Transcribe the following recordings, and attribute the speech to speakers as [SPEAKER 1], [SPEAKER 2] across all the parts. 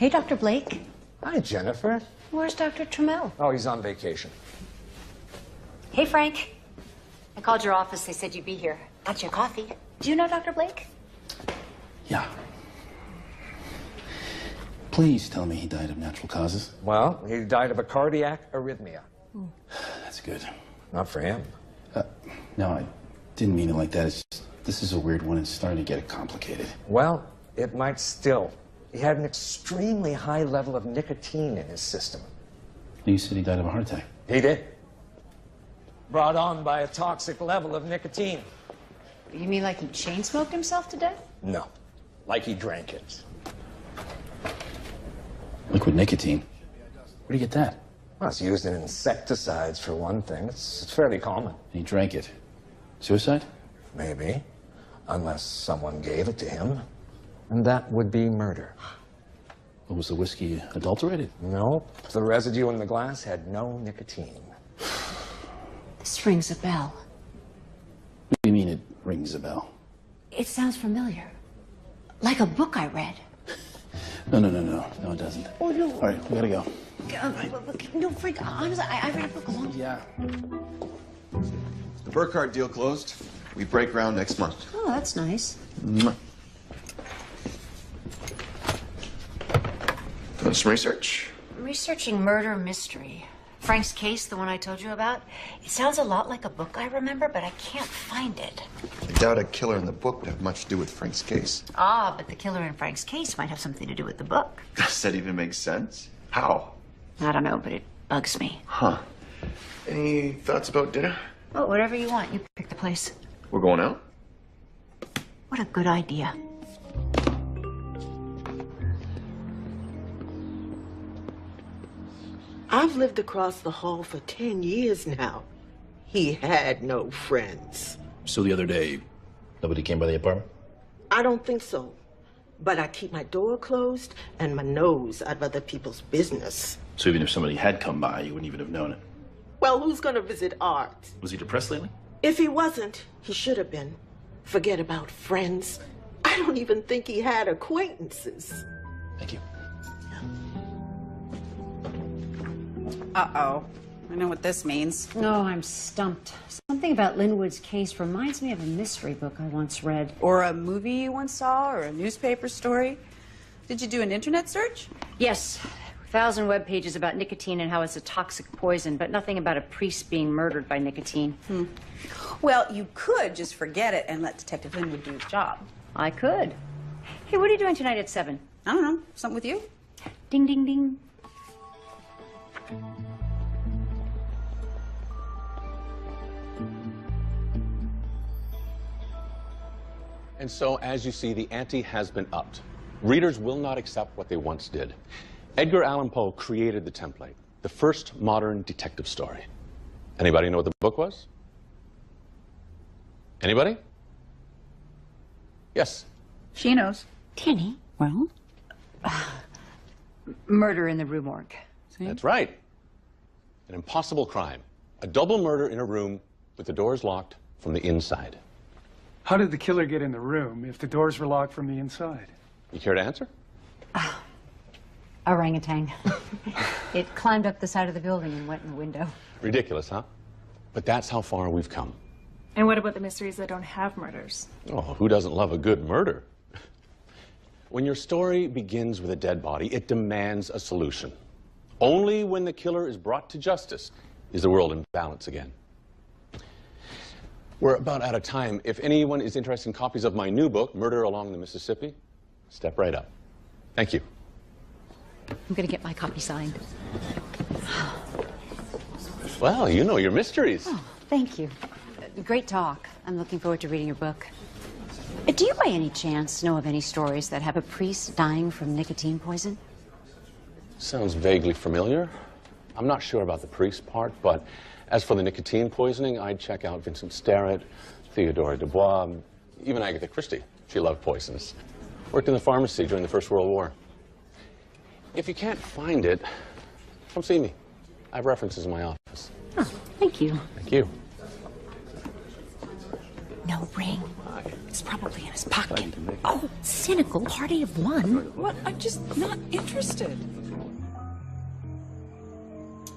[SPEAKER 1] Hey, Dr. Blake.
[SPEAKER 2] Hi, Jennifer.
[SPEAKER 1] Where's Dr. Trammell?
[SPEAKER 2] Oh, he's on vacation.
[SPEAKER 1] Hey, Frank. I called your office. They said you'd be here. Got your coffee. Do you know Dr. Blake?
[SPEAKER 3] Yeah. Please tell me he died of natural causes.
[SPEAKER 2] Well, he died of a cardiac arrhythmia.
[SPEAKER 3] That's good.
[SPEAKER 2] Not for him.
[SPEAKER 3] No, I didn't mean it like that. It's just, this is a weird one. It's starting to get complicated.
[SPEAKER 2] Well, it might still. He had an extremely high level of nicotine in his system.
[SPEAKER 3] You said he died of a heart attack.
[SPEAKER 2] He did. Brought on by a toxic level of nicotine.
[SPEAKER 1] You mean like he chain smoked himself to death?
[SPEAKER 2] No. Like he drank it.
[SPEAKER 3] Liquid nicotine? Where do you get that?
[SPEAKER 2] Well, it's used in insecticides, for one thing. It's fairly common.
[SPEAKER 3] He drank it. Suicide?
[SPEAKER 2] Maybe. Unless someone gave it to him. And that would be murder.
[SPEAKER 3] Or was the whiskey adulterated?
[SPEAKER 2] No. The residue in the glass had no nicotine.
[SPEAKER 1] This rings a bell.
[SPEAKER 3] What do you mean it rings a bell?
[SPEAKER 1] It sounds familiar. Like a book I read.
[SPEAKER 3] No, it doesn't.
[SPEAKER 1] Oh, no.
[SPEAKER 3] All right, we gotta go.
[SPEAKER 1] No, Frank, honestly, I read a book a long time.
[SPEAKER 3] Yeah.
[SPEAKER 4] The Burkhardt deal closed. We break ground next month.
[SPEAKER 1] Oh, that's nice.
[SPEAKER 4] Mwah. Doing some research.
[SPEAKER 1] I'm researching murder mystery. Frank's case, the one I told you about, it sounds a lot like a book I remember, but I can't find it.
[SPEAKER 4] I doubt a killer in the book would have much to do with Frank's case.
[SPEAKER 1] Ah, but the killer in Frank's case might have something to do with the book.
[SPEAKER 4] Does that even make sense? How?
[SPEAKER 1] I don't know, but it bugs me.
[SPEAKER 4] Huh. Any thoughts about dinner?
[SPEAKER 1] Oh, whatever you want. You pick the place.
[SPEAKER 4] We're going out?
[SPEAKER 1] What a good idea.
[SPEAKER 5] I've lived across the hall for 10 years now. He had no friends.
[SPEAKER 3] So the other day, nobody came by the apartment?
[SPEAKER 5] I don't think so. But I keep my door closed and my nose out of other people's business.
[SPEAKER 3] So even if somebody had come by, you wouldn't even have known it?
[SPEAKER 5] Well, who's gonna visit Art?
[SPEAKER 3] Was he depressed lately?
[SPEAKER 5] If he wasn't, he should have been. Forget about friends. I don't even think he had acquaintances.
[SPEAKER 3] Thank you.
[SPEAKER 6] Uh-oh. I know what this means.
[SPEAKER 1] No, I'm stumped. Something about Linwood's case reminds me of a mystery book I once read.
[SPEAKER 6] Or a movie you once saw, or a newspaper story. Did you do an internet search?
[SPEAKER 1] Yes. 1,000 web pages about nicotine and how it's a toxic poison, but nothing about a priest being murdered by nicotine.
[SPEAKER 6] Well, you could just forget it and let Detective Linwood do his job.
[SPEAKER 1] I could. Hey, what are you doing tonight at 7?
[SPEAKER 6] I don't know. Something with you?
[SPEAKER 1] Ding, ding, ding.
[SPEAKER 7] And so, as you see, the ante has been upped. Readers will not accept what they once did. Edgar Allan Poe created the template, the first modern detective story. Anybody know what the book was? Anybody? Yes.
[SPEAKER 6] She knows.
[SPEAKER 1] Danny?
[SPEAKER 6] Well?
[SPEAKER 1] Murder in the Rue Morgue.
[SPEAKER 6] See?
[SPEAKER 7] That's right. An impossible crime. A double murder in a room with the doors locked from the inside.
[SPEAKER 8] How did the killer get in the room if the doors were locked from the inside?
[SPEAKER 7] You care to answer?
[SPEAKER 1] Orangutan. It climbed up the side of the building and went in the window.
[SPEAKER 7] Ridiculous, huh? But that's how far we've come.
[SPEAKER 9] And what about the mysteries that don't have murders?
[SPEAKER 7] Oh, who doesn't love a good murder? When your story begins with a dead body, it demands a solution. Only when the killer is brought to justice is the world in balance again. We're about out of time. If anyone is interested in copies of my new book, Murder Along the Mississippi, step right up. Thank you.
[SPEAKER 1] I'm going to get my copy signed.
[SPEAKER 7] Well, you know your mysteries.
[SPEAKER 1] Oh, thank you. Great talk. I'm looking forward to reading your book. Do you by any chance know of any stories that have a priest dying from nicotine poison?
[SPEAKER 7] Sounds vaguely familiar. I'm not sure about the priest part, but as for the nicotine poisoning, I'd check out Vincent Starrett, Theodore Dubois, even Agatha Christie. She loved poisons. Worked in the pharmacy during the First World War. If you can't find it, come see me. I have references in my office.
[SPEAKER 1] Oh, thank you.
[SPEAKER 7] Thank you.
[SPEAKER 10] No ring. It's probably in his pocket. Oh, cynical party of one.
[SPEAKER 6] What? I'm just not interested.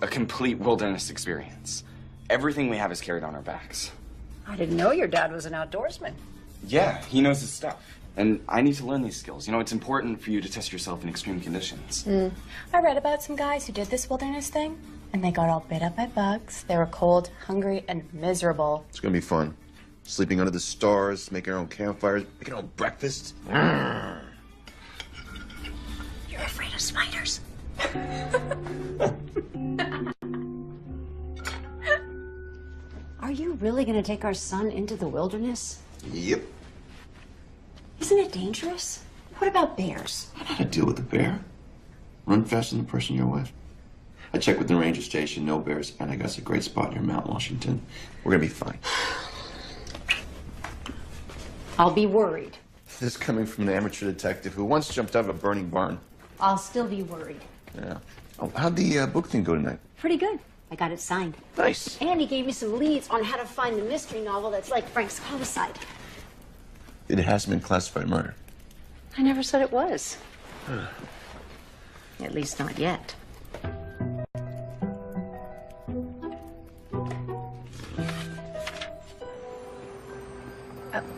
[SPEAKER 11] A complete wilderness experience. Everything we have is carried on our backs.
[SPEAKER 1] I didn't know your dad was an outdoorsman.
[SPEAKER 11] Yeah, he knows his stuff. And I need to learn these skills. You know, it's important for you to test yourself in extreme conditions.
[SPEAKER 10] I read about some guys who did this wilderness thing, and they got all bit up by bugs. They were cold, hungry, and miserable.
[SPEAKER 4] It's gonna be fun. Sleeping under the stars, making our own campfires, making our own breakfast.
[SPEAKER 10] You're afraid of spiders.
[SPEAKER 1] Are you really going to take our son into the wilderness?
[SPEAKER 4] Yep.
[SPEAKER 1] Isn't it dangerous? What about bears?
[SPEAKER 4] I know how to deal with a bear. Run faster than the person you're with. I checked with the ranger station, no bears, and I got us a great spot near Mount Washington. We're gonna be fine.
[SPEAKER 1] I'll be worried.
[SPEAKER 4] This is coming from an amateur detective who once jumped out of a burning barn.
[SPEAKER 1] I'll still be worried.
[SPEAKER 4] Yeah. Oh, how'd the book thing go tonight?
[SPEAKER 1] Pretty good. I got it signed.
[SPEAKER 4] Nice.
[SPEAKER 1] And he gave me some leads on how to find the mystery novel that's like Frank's homicide.
[SPEAKER 4] It hasn't been classified murder.
[SPEAKER 1] I never said it was. At least not yet.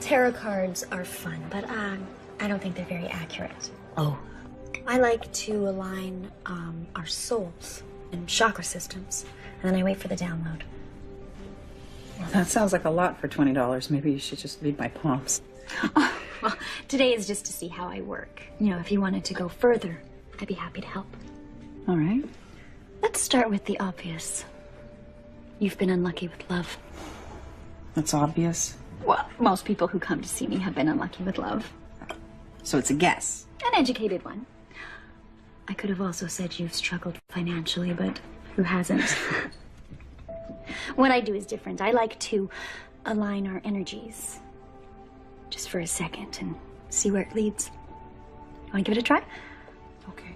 [SPEAKER 10] Tarot cards are fun, but I don't think they're very accurate.
[SPEAKER 1] Oh.
[SPEAKER 10] I like to align our souls and chakra systems, and then I wait for the download.
[SPEAKER 6] Well, that sounds like a lot for $20. Maybe you should just read my palms.
[SPEAKER 10] Oh, well, today is just to see how I work. You know, if you wanted to go further, I'd be happy to help.
[SPEAKER 6] All right.
[SPEAKER 10] Let's start with the obvious. You've been unlucky with love.
[SPEAKER 6] That's obvious.
[SPEAKER 10] Well, most people who come to see me have been unlucky with love.
[SPEAKER 6] So it's a guess.
[SPEAKER 10] An educated one. I could have also said you've struggled financially, but who hasn't? What I do is different. I like to align our energies. Just for a second and see where it leads. Want to give it a try?
[SPEAKER 6] Okay.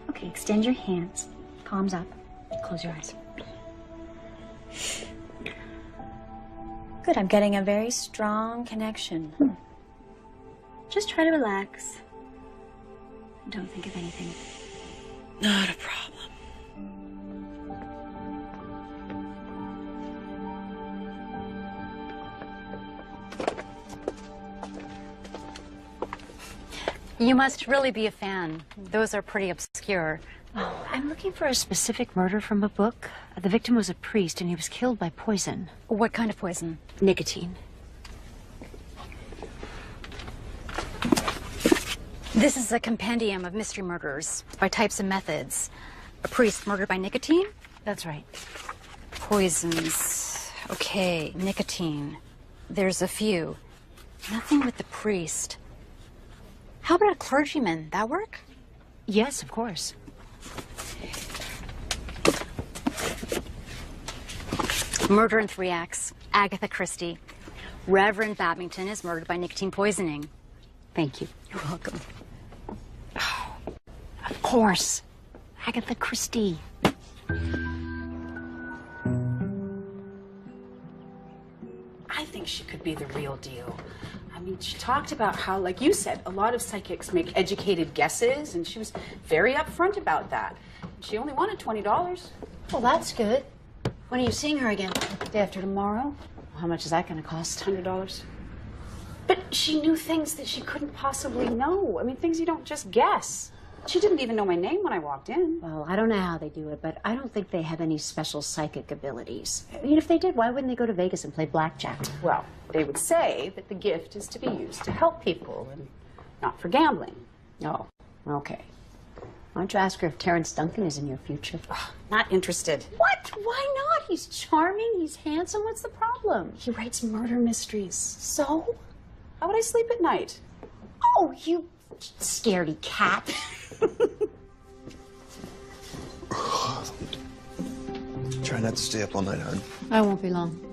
[SPEAKER 10] Okay, extend your hands. Palms up. Close your eyes. Good, I'm getting a very strong connection. Just try to relax. Don't think of anything.
[SPEAKER 6] Not a problem.
[SPEAKER 1] You must really be a fan. Those are pretty obscure. Oh, I'm looking for a specific murder from a book. The victim was a priest and he was killed by poison.
[SPEAKER 10] What kind of poison?
[SPEAKER 1] Nicotine.
[SPEAKER 10] This is a compendium of mystery murders by types and methods. A priest murdered by nicotine?
[SPEAKER 1] That's right.
[SPEAKER 10] Poisons. Okay, nicotine. There's a few. Nothing with the priest. How about a clergyman? That work?
[SPEAKER 1] Yes, of course.
[SPEAKER 10] Murder in 3 acts. Agatha Christie. Reverend Babington is murdered by nicotine poisoning.
[SPEAKER 1] Thank you.
[SPEAKER 10] You're welcome.
[SPEAKER 1] Oh, of course. Agatha Christie.
[SPEAKER 6] I think she could be the real deal. I mean, she talked about how, like you said, a lot of psychics make educated guesses, and she was very upfront about that. She only wanted $20.
[SPEAKER 1] Well, that's good. When are you seeing her again? Day after tomorrow? How much is that going to cost?
[SPEAKER 6] $100. But she knew things that she couldn't possibly know. I mean, things you don't just guess. She didn't even know my name when I walked in.
[SPEAKER 1] Well, I don't know how they do it, but I don't think they have any special psychic abilities. I mean, if they did, why wouldn't they go to Vegas and play blackjack?
[SPEAKER 6] Well, they would say that the gift is to be used to help people and not for gambling.
[SPEAKER 1] Oh, okay. Why don't you ask her if Terrence Duncan is in your future?
[SPEAKER 6] Not interested.
[SPEAKER 1] What? Why not? He's charming, he's handsome. What's the problem?
[SPEAKER 6] He writes murder mysteries.
[SPEAKER 1] So?
[SPEAKER 6] How would I sleep at night?
[SPEAKER 1] Oh, you scaredy cat.
[SPEAKER 4] Try not to stay up all night, hon.
[SPEAKER 1] I won't be long.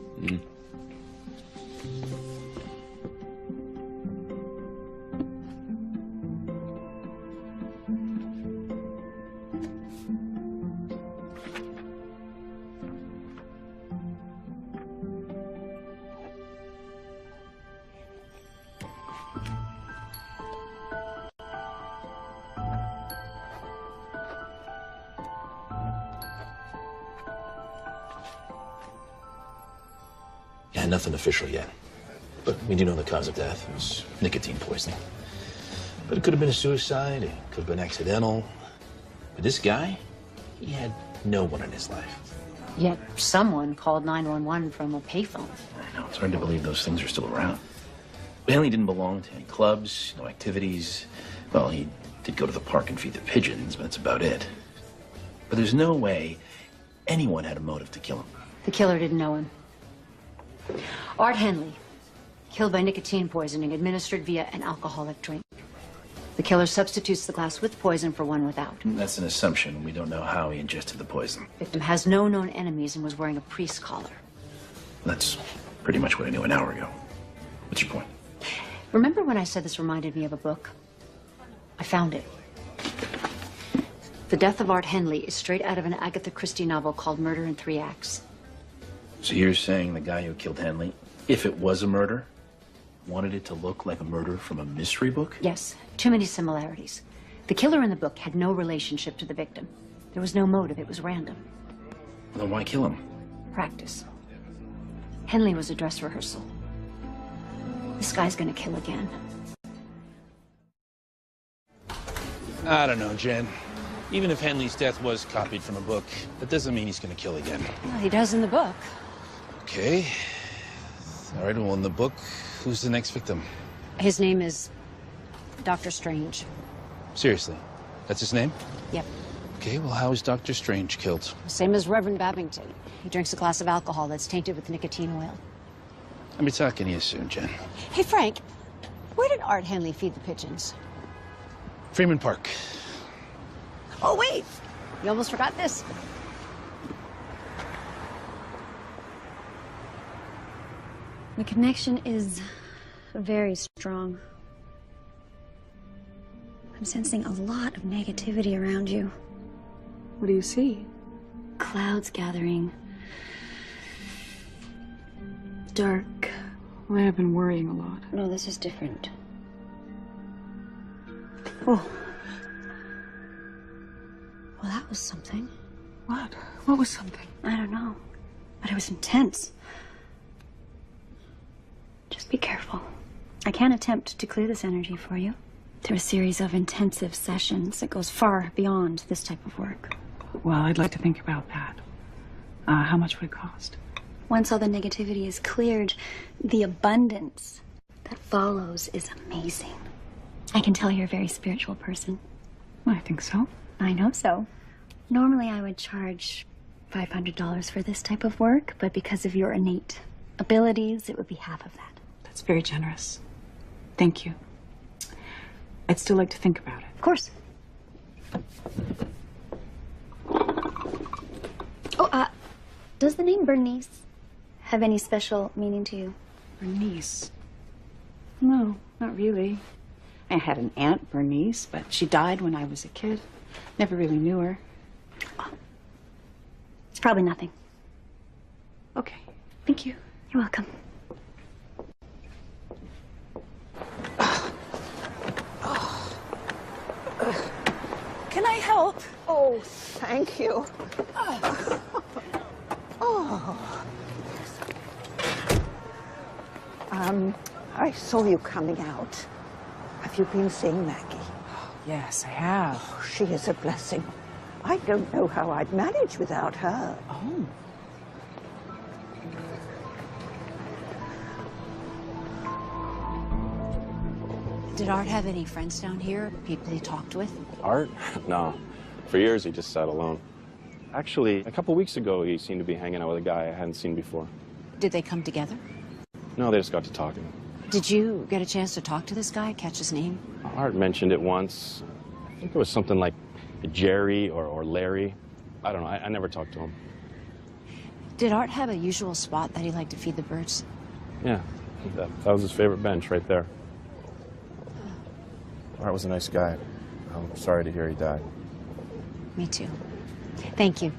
[SPEAKER 12] nothing official yet. But we do know the cause of death. It was nicotine poisoning. But it could have been a suicide. It could have been accidental. But this guy, he had no one in his life.
[SPEAKER 1] Yet someone called 911 from a payphone.
[SPEAKER 12] I know, it's hard to believe those things are still around. Hanley didn't belong to any clubs, no activities. Well, he did go to the park and feed the pigeons, but that's about it. But there's no way anyone had a motive to kill him.
[SPEAKER 1] The killer didn't know him. Art Henley, killed by nicotine poisoning administered via an alcoholic drink. The killer substitutes the glass with poison for one without.
[SPEAKER 12] That's an assumption. We don't know how he ingested the poison.
[SPEAKER 1] Victim has no known enemies and was wearing a priest's collar.
[SPEAKER 12] That's pretty much what I knew an hour ago. What's your point?
[SPEAKER 1] Remember when I said this reminded me of a book? I found it. The Death of Art Henley is straight out of an Agatha Christie novel called Murder in 3 Acts.
[SPEAKER 12] So you're saying the guy who killed Henley, if it was a murder, wanted it to look like a murder from a mystery book?
[SPEAKER 1] Yes, too many similarities. The killer in the book had no relationship to the victim. There was no motive, it was random.
[SPEAKER 12] Well, then why kill him?
[SPEAKER 1] Practice. Henley was a dress rehearsal. This guy's gonna kill again.
[SPEAKER 3] I don't know, Jen. Even if Henley's death was copied from a book, that doesn't mean he's going to kill again.
[SPEAKER 1] Well, he does in the book.
[SPEAKER 3] Okay. All right, well, in the book, who's the next victim?
[SPEAKER 1] His name is Dr. Strange.
[SPEAKER 3] Seriously, that's his name?
[SPEAKER 1] Yep.
[SPEAKER 3] Okay, well, how is Dr. Strange killed?
[SPEAKER 1] Same as Reverend Babington. He drinks a glass of alcohol that's tainted with nicotine oil.
[SPEAKER 3] I'll be talking to you soon, Jen.
[SPEAKER 1] Hey, Frank, where did Art Henley feed the pigeons?
[SPEAKER 3] Freeman Park.
[SPEAKER 1] Oh, wait! You almost forgot this.
[SPEAKER 10] The connection is very strong. I'm sensing a lot of negativity around you.
[SPEAKER 6] What do you see?
[SPEAKER 10] Clouds gathering. Dark.
[SPEAKER 6] Well, I've been worrying a lot.
[SPEAKER 10] No, this is different. Oh. Well, that was something.
[SPEAKER 6] What? What was something?
[SPEAKER 10] I don't know. But it was intense. Just be careful. I can attempt to clear this energy for you through a series of intensive sessions that goes far beyond this type of work.
[SPEAKER 6] Well, I'd like to think about that. How much would it cost?
[SPEAKER 10] Once all the negativity is cleared, the abundance that follows is amazing. I can tell you're a very spiritual person.
[SPEAKER 6] I think so.
[SPEAKER 10] I know so. Normally I would charge $500 for this type of work, but because of your innate abilities, it would be half of that.
[SPEAKER 6] That's very generous. Thank you. I'd still like to think about it.
[SPEAKER 10] Of course. Oh, does the name Bernice have any special meaning to you?
[SPEAKER 6] Bernice? No, not really. I had an aunt, Bernice, but she died when I was a kid. Never really knew her.
[SPEAKER 10] Oh. It's probably nothing.
[SPEAKER 6] Okay, thank you.
[SPEAKER 10] You're welcome.
[SPEAKER 5] Can I help? Oh, thank you. I saw you coming out. Have you been seeing Maggie?
[SPEAKER 6] Yes, I have.
[SPEAKER 5] Oh, she is a blessing. I don't know how I'd manage without her.
[SPEAKER 6] Oh.
[SPEAKER 1] Did Art have any friends down here? People he talked with?
[SPEAKER 13] Art? No. For years, he just sat alone. Actually, a couple weeks ago, he seemed to be hanging out with a guy I hadn't seen before.
[SPEAKER 1] Did they come together?
[SPEAKER 13] No, they just got to talking.
[SPEAKER 1] Did you get a chance to talk to this guy, catch his name?
[SPEAKER 13] Art mentioned it once. I think it was something like Jerry or Larry. I don't know. I never talked to him.
[SPEAKER 1] Did Art have a usual spot that he liked to feed the birds?
[SPEAKER 13] Yeah, that was his favorite bench right there. Art was a nice guy. I'm sorry to hear he died.
[SPEAKER 1] Me too. Thank you.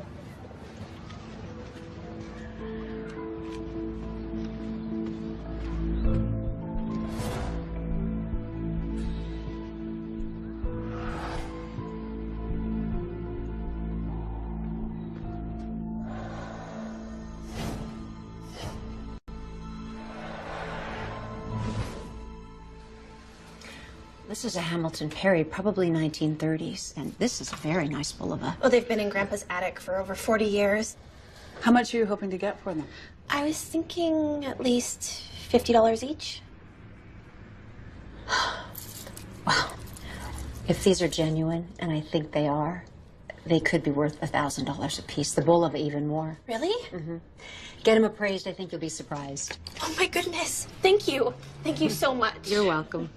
[SPEAKER 1] This is a Hamilton Perry, probably 1930s. And this is a very nice Bulova.
[SPEAKER 14] Oh, they've been in Grandpa's attic for over 40 years.
[SPEAKER 6] How much are you hoping to get for them?
[SPEAKER 14] I was thinking at least $50 each.
[SPEAKER 1] Well, if these are genuine, and I think they are, they could be worth $1,000 a piece. The Bulova even more.
[SPEAKER 14] Really?
[SPEAKER 1] Mm-hmm. Get them appraised. I think you'll be surprised.
[SPEAKER 14] Oh, my goodness. Thank you. Thank you so much.
[SPEAKER 1] You're welcome.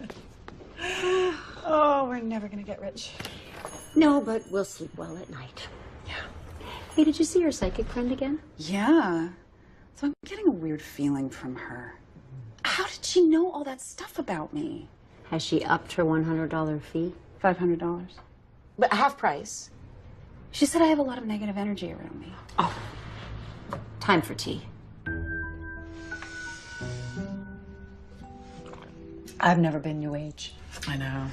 [SPEAKER 6] Oh, we're never gonna get rich.
[SPEAKER 1] No, but we'll sleep well at night. Yeah. Hey, did you see your psychic friend again?
[SPEAKER 6] Yeah. So I'm getting a weird feeling from her. How did she know all that stuff about me?
[SPEAKER 1] Has she upped her $100 fee?
[SPEAKER 6] $500. But half price. She said I have a lot of negative energy around me.
[SPEAKER 1] Oh. Time for tea. I've never been New Age.
[SPEAKER 6] I know.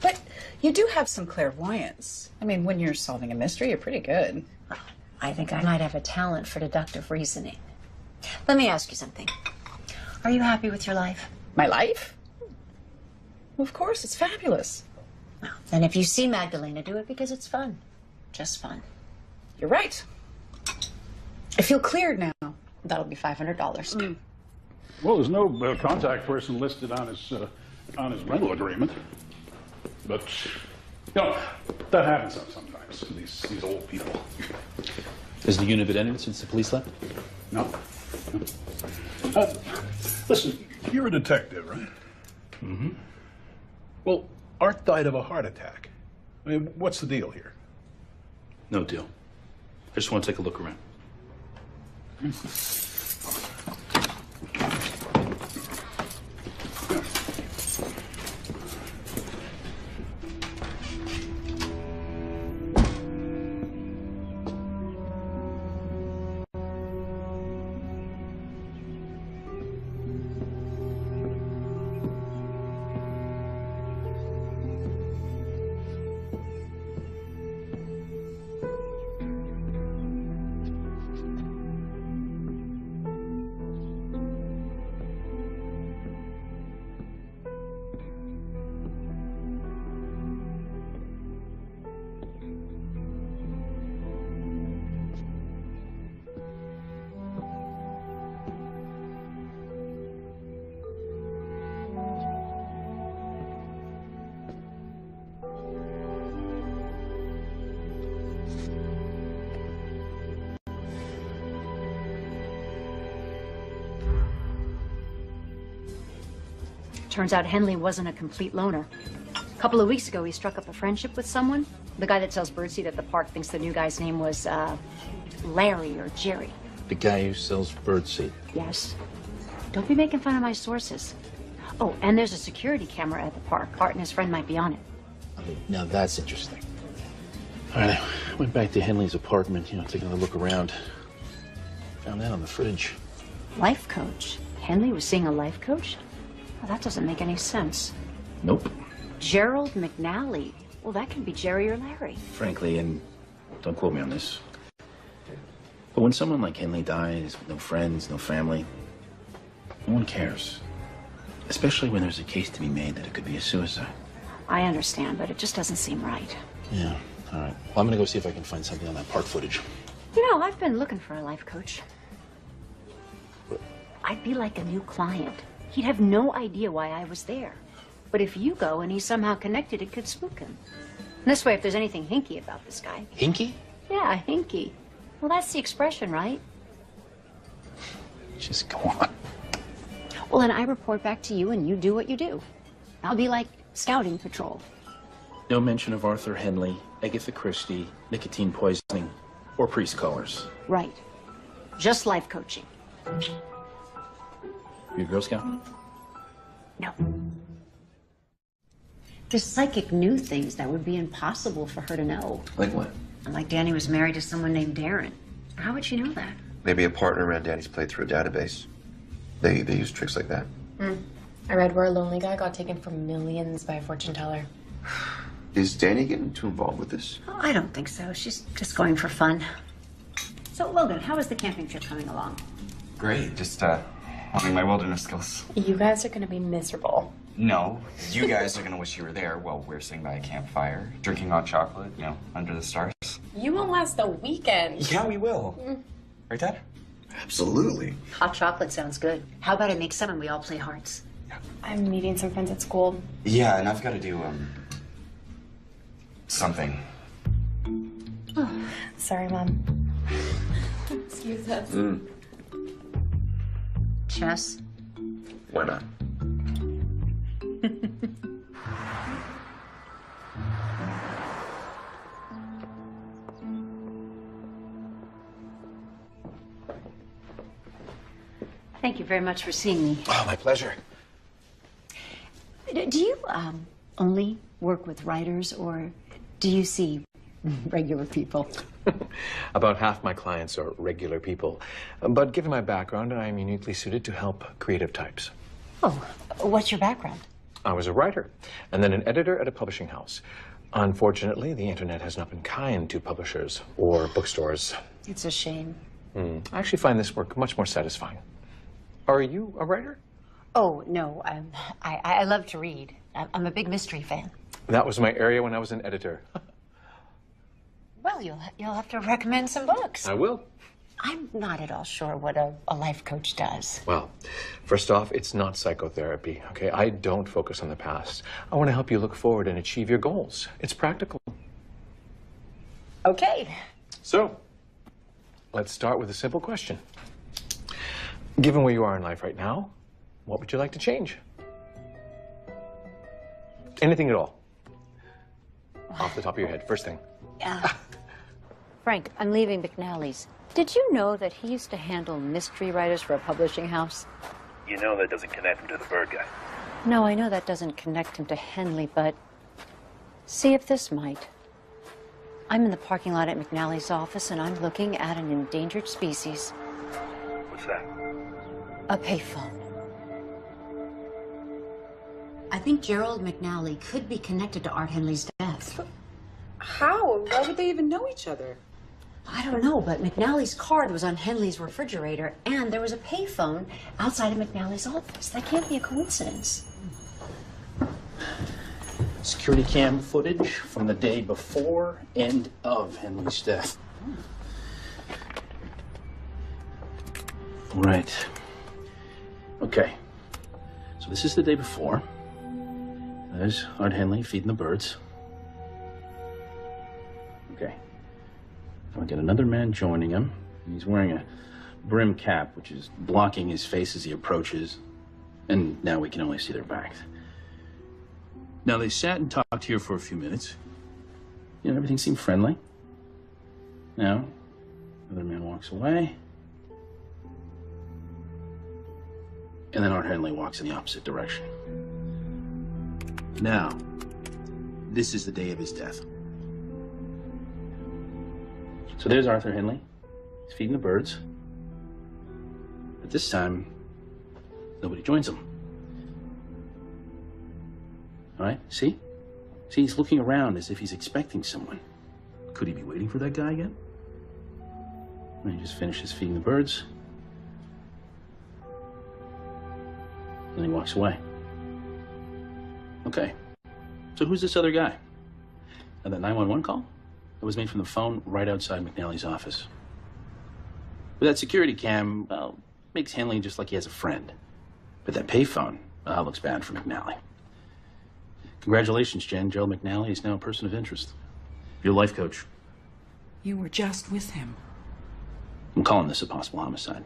[SPEAKER 6] But you do have some clairvoyance. I mean, when you're solving a mystery, you're pretty good.
[SPEAKER 1] I think I might have a talent for deductive reasoning. Let me ask you something. Are you happy with your life?
[SPEAKER 6] My life? Of course, it's fabulous.
[SPEAKER 1] Well, then if you see Magdalena, do it because it's fun. Just fun.
[SPEAKER 6] You're right. I feel cleared now.
[SPEAKER 1] That'll be $500.
[SPEAKER 15] Well, there's no contact person listed on his rental agreement, but you know that happens sometimes. These old people.
[SPEAKER 12] Has the unit been entered since the police left?
[SPEAKER 15] No. Listen, you're a detective, right?
[SPEAKER 12] Mm-hmm.
[SPEAKER 15] Well, Art died of a heart attack. I mean, what's the deal here?
[SPEAKER 12] No deal. I just want to take a look around.
[SPEAKER 1] Turns out Henley wasn't a complete loner. A couple of weeks ago, he struck up a friendship with someone. The guy that sells birdseed at the park thinks the new guy's name was, Larry or Jerry.
[SPEAKER 12] The guy who sells birdseed.
[SPEAKER 1] Yes. Don't be making fun of my sources. Oh, and there's a security camera at the park. Art and his friend might be on it.
[SPEAKER 12] I mean, now that's interesting. All right, I went back to Henley's apartment, taking a look around. Found that on the fridge.
[SPEAKER 1] Life coach? Henley was seeing a life coach? Well, that doesn't make any sense.
[SPEAKER 12] Nope.
[SPEAKER 1] Gerald McNally. Well, that could be Jerry or Larry.
[SPEAKER 12] Frankly, and don't quote me on this, but when someone like Henley dies with no friends, no family, no one cares. Especially when there's a case to be made that it could be a suicide.
[SPEAKER 1] I understand, but it just doesn't seem right.
[SPEAKER 12] Yeah, all right. Well, I'm gonna go see if I can find something on that park footage.
[SPEAKER 1] You know, I've been looking for a life coach. I'd be like a new client. He'd have no idea why I was there. But if you go and he's somehow connected, it could spook him. And this way, if there's anything hinky about this guy.
[SPEAKER 12] Hinky?
[SPEAKER 1] Yeah, hinky. Well, that's the expression, right?
[SPEAKER 12] Just go on.
[SPEAKER 1] Well, then I report back to you and you do what you do. I'll be like scouting patrol.
[SPEAKER 12] No mention of Arthur Henley, Agatha Christie, nicotine poisoning, or priest colors.
[SPEAKER 1] Right. Just life coaching.
[SPEAKER 12] You a Girl Scout?
[SPEAKER 1] No. This psychic knew things that would be impossible for her to know.
[SPEAKER 4] Like what?
[SPEAKER 1] Like Danny was married to someone named Darren. How would she know that?
[SPEAKER 4] Maybe a partner ran Danny's plate through a database. They use tricks like that.
[SPEAKER 16] I read where a lonely guy got taken for millions by a fortune teller.
[SPEAKER 4] Is Danny getting too involved with this?
[SPEAKER 1] Oh, I don't think so. She's just going for fun. So, Logan, how is the camping trip coming along?
[SPEAKER 11] Great, just honing my wilderness skills.
[SPEAKER 16] You guys are gonna be miserable.
[SPEAKER 11] No, you guys are gonna wish you were there while we're sitting by a campfire, drinking hot chocolate, you know, under the stars.
[SPEAKER 16] You won't last a weekend.
[SPEAKER 11] Yeah, we will. Right, Dad?
[SPEAKER 4] Absolutely.
[SPEAKER 1] Hot chocolate sounds good. How about I make some and we all play hearts?
[SPEAKER 16] I'm meeting some friends at school.
[SPEAKER 11] Yeah, and I've got to do, something.
[SPEAKER 16] Oh, sorry, Mom. Excuse us.
[SPEAKER 1] Chess?
[SPEAKER 4] Why not?
[SPEAKER 1] Thank you very much for seeing me.
[SPEAKER 12] Oh, my pleasure.
[SPEAKER 1] Do you only work with writers, or do you see regular people?
[SPEAKER 12] About half my clients are regular people. But given my background, I am uniquely suited to help creative types.
[SPEAKER 1] Oh, what's your background?
[SPEAKER 12] I was a writer, and then an editor at a publishing house. Unfortunately, the internet has not been kind to publishers or bookstores.
[SPEAKER 1] It's a shame.
[SPEAKER 12] I actually find this work much more satisfying. Are you a writer?
[SPEAKER 1] Oh, no. I love to read. I'm a big mystery fan.
[SPEAKER 12] That was my area when I was an editor.
[SPEAKER 1] Well, you'll have to recommend some books.
[SPEAKER 12] I will.
[SPEAKER 1] I'm not at all sure what a life coach does.
[SPEAKER 12] Well, first off, it's not psychotherapy, okay? I don't focus on the past. I want to help you look forward and achieve your goals. It's practical.
[SPEAKER 1] Okay.
[SPEAKER 12] So, let's start with a simple question. Given where you are in life right now, what would you like to change? Anything at all. Off the top of your head, first thing.
[SPEAKER 1] Frank, I'm leaving McNally's. Did you know that he used to handle mystery writers for a publishing house?
[SPEAKER 17] You know that doesn't connect him to the bird guy.
[SPEAKER 1] No, I know that doesn't connect him to Henley, but see if this might. I'm in the parking lot at McNally's office, and I'm looking at an endangered species.
[SPEAKER 17] What's that?
[SPEAKER 1] A payphone. I think Gerald McNally could be connected to Art Henley's death.
[SPEAKER 6] How? Why would they even know each other?
[SPEAKER 1] I don't know, but McNally's card was on Henley's refrigerator, and there was a payphone outside of McNally's office. That can't be a coincidence.
[SPEAKER 18] Security cam footage from the day before and of Henley's death. Right. Okay. So this is the day before. There's Art Henley feeding the birds. Okay. I'll get another man joining him. He's wearing a brim cap, which is blocking his face as he approaches. And now we can only see their backs. Now, they sat and talked here for a few minutes. You know, everything seemed friendly. Now, another man walks away. And then Art Henley walks in the opposite direction. Now, this is the day of his death. So there's Arthur Henley. He's feeding the birds. But this time, nobody joins him. All right, see? See, he's looking around as if he's expecting someone. Could he be waiting for that guy again? And he just finishes feeding the birds. And he walks away. Okay, so who's this other guy? And that 911 call? That was made from the phone right outside McNally's office. But that security cam, well, makes Henley just like he has a friend. But that payphone, looks bad for McNally. Congratulations, Jen. Gerald McNally is now a person of interest. Your life coach.
[SPEAKER 5] You were just with him.
[SPEAKER 18] I'm calling this a possible homicide.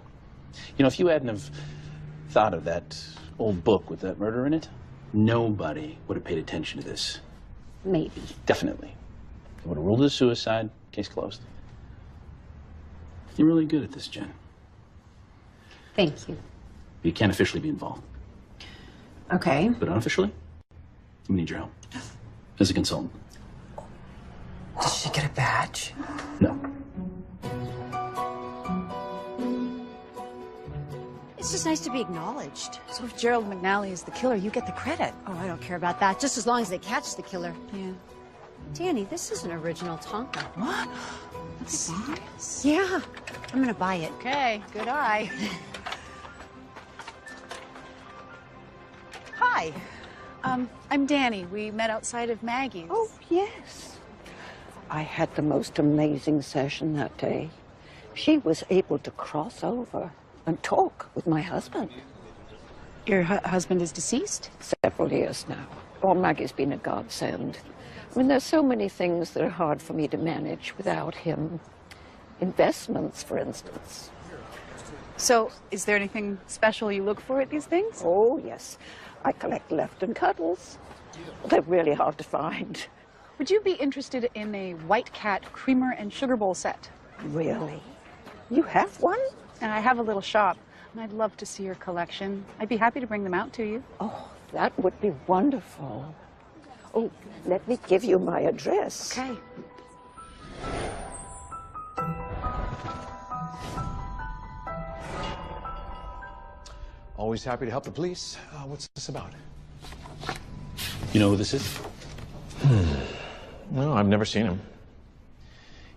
[SPEAKER 18] You know, if you hadn't have thought of that old book with that murder in it, nobody would have paid attention to this.
[SPEAKER 1] Maybe.
[SPEAKER 18] Definitely. They would have ruled it a suicide, case closed. You're really good at this, Jen.
[SPEAKER 1] Thank you.
[SPEAKER 18] You can't officially be involved.
[SPEAKER 1] Okay.
[SPEAKER 18] But unofficially, we need your help. As a consultant.
[SPEAKER 5] Did she get a badge?
[SPEAKER 18] No.
[SPEAKER 1] It's just nice to be acknowledged.
[SPEAKER 6] So if Gerald McNally is the killer, you get the credit.
[SPEAKER 1] Oh, I don't care about that, just as long as they catch the killer. Yeah. Danny, this is an original Tonka.
[SPEAKER 5] What? Serious?
[SPEAKER 1] Yeah. I'm gonna buy it.
[SPEAKER 6] Okay, good eye. Hi. I'm Danny. We met outside of Maggie's.
[SPEAKER 19] Oh, yes. I had the most amazing session that day. She was able to cross over and talk with my husband.
[SPEAKER 6] Your husband is deceased?
[SPEAKER 19] Several years now. Well, Maggie's been a godsend. I mean, there's so many things that are hard for me to manage without him. Investments, for instance.
[SPEAKER 6] So, is there anything special you look for at these things?
[SPEAKER 19] Oh, yes. I collect Lefton cuddles. They're really hard to find.
[SPEAKER 6] Would you be interested in a White Cat creamer and sugar bowl set?
[SPEAKER 19] Really? You have one?
[SPEAKER 6] And I have a little shop, and I'd love to see your collection. I'd be happy to bring them out to you.
[SPEAKER 19] Oh, that would be wonderful. Oh, let me give you my address.
[SPEAKER 6] Okay.
[SPEAKER 3] Always happy to help the police. What's this about?
[SPEAKER 18] You know who this is?
[SPEAKER 3] No, I've never seen him.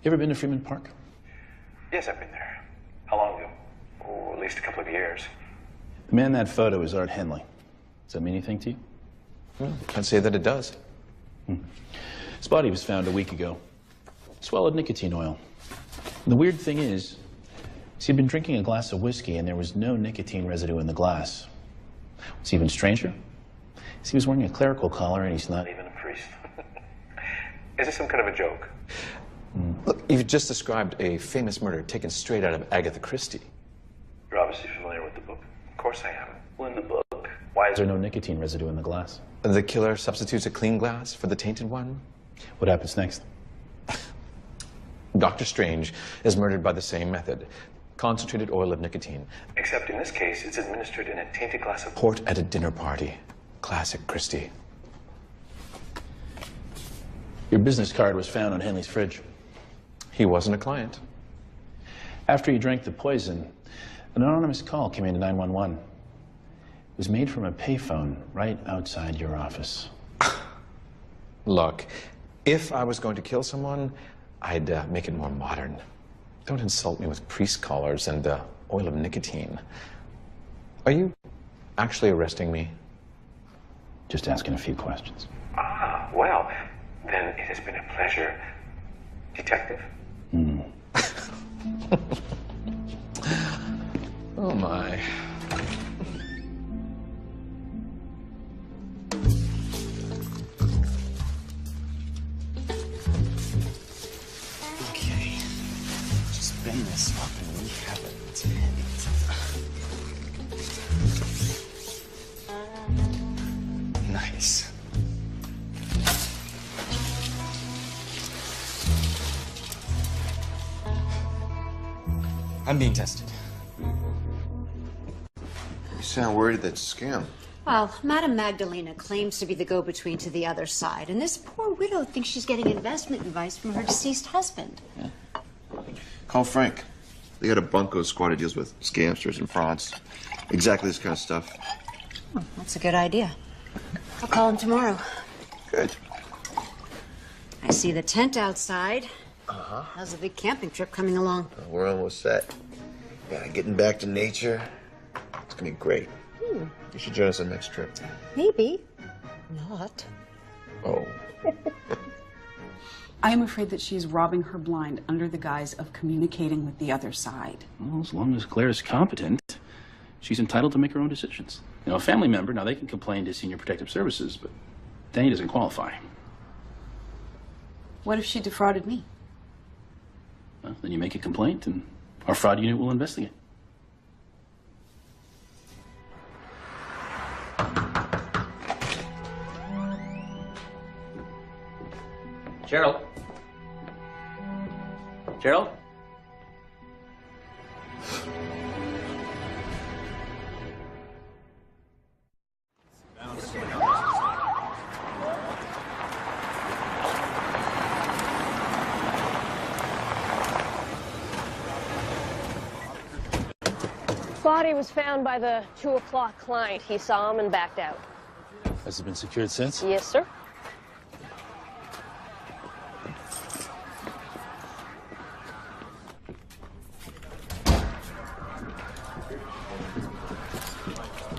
[SPEAKER 18] You ever been to Freeman Park?
[SPEAKER 17] Yes, I've been there. How long ago? Oh, at least a couple of years.
[SPEAKER 18] The man in that photo is Art Henley. Does that mean anything to you?
[SPEAKER 3] Can't say that it does.
[SPEAKER 18] His body was found a week ago. Swallowed nicotine oil. And the weird thing is, he'd been drinking a glass of whiskey and there was no nicotine residue in the glass. What's even stranger is he was wearing a clerical collar and he's not
[SPEAKER 17] Even a priest. Is this some kind of a joke?
[SPEAKER 3] Look, you've just described a famous murder taken straight out of Agatha Christie.
[SPEAKER 17] You're obviously familiar with the book. Of course I am. Well, in the book, why
[SPEAKER 18] Is there no nicotine residue in the glass?
[SPEAKER 3] The killer substitutes a clean glass for the tainted one.
[SPEAKER 18] What happens next?
[SPEAKER 3] Dr. Strange is murdered by the same method. Concentrated oil of nicotine.
[SPEAKER 17] Except in this case, it's administered in a tainted glass of
[SPEAKER 3] Port at a dinner party. Classic Christie.
[SPEAKER 18] Your business card was found on Henley's fridge.
[SPEAKER 3] He wasn't a client.
[SPEAKER 18] After he drank the poison, an anonymous call came into 911. It was made from a payphone right outside your office.
[SPEAKER 3] Look, if I was going to kill someone, I'd make it more modern. Don't insult me with priest collars and oil of nicotine. Are you actually arresting me?
[SPEAKER 18] Just asking a few questions.
[SPEAKER 17] Ah, well, then it has been a pleasure, Detective.
[SPEAKER 3] Oh, my.
[SPEAKER 11] Okay. Just bend this up and we have it tent. Nice. I'm being tested.
[SPEAKER 4] You sound worried that's a scam.
[SPEAKER 1] Well, Madame Magdalena claims to be the go-between to the other side, and this poor widow thinks she's getting investment advice from her deceased husband.
[SPEAKER 4] Call Frank. They got a bunco squad that deals with scamsters and frauds. Exactly this kind of stuff.
[SPEAKER 1] Oh, that's a good idea. I'll call him tomorrow.
[SPEAKER 4] Good.
[SPEAKER 1] I see the tent outside.
[SPEAKER 4] Uh-huh.
[SPEAKER 1] How's the big camping trip coming along?
[SPEAKER 4] We're almost set. Yeah, getting back to nature. It's gonna be great. You should join us on the next trip.
[SPEAKER 1] Maybe. Not.
[SPEAKER 4] Oh.
[SPEAKER 6] I am afraid that she is robbing her blind under the guise of communicating with the other side.
[SPEAKER 18] Well, as long as Claire is competent, she's entitled to make her own decisions. You know, a family member, now they can complain to Senior Protective Services, but Danny doesn't qualify.
[SPEAKER 6] What if she defrauded me?
[SPEAKER 18] Well, then you make a complaint and our fraud unit will investigate.
[SPEAKER 12] Gerald? Gerald?
[SPEAKER 20] Body was found by the 2 o'clock client. He saw him and backed out.
[SPEAKER 18] Has it been secured since?
[SPEAKER 20] Yes, sir.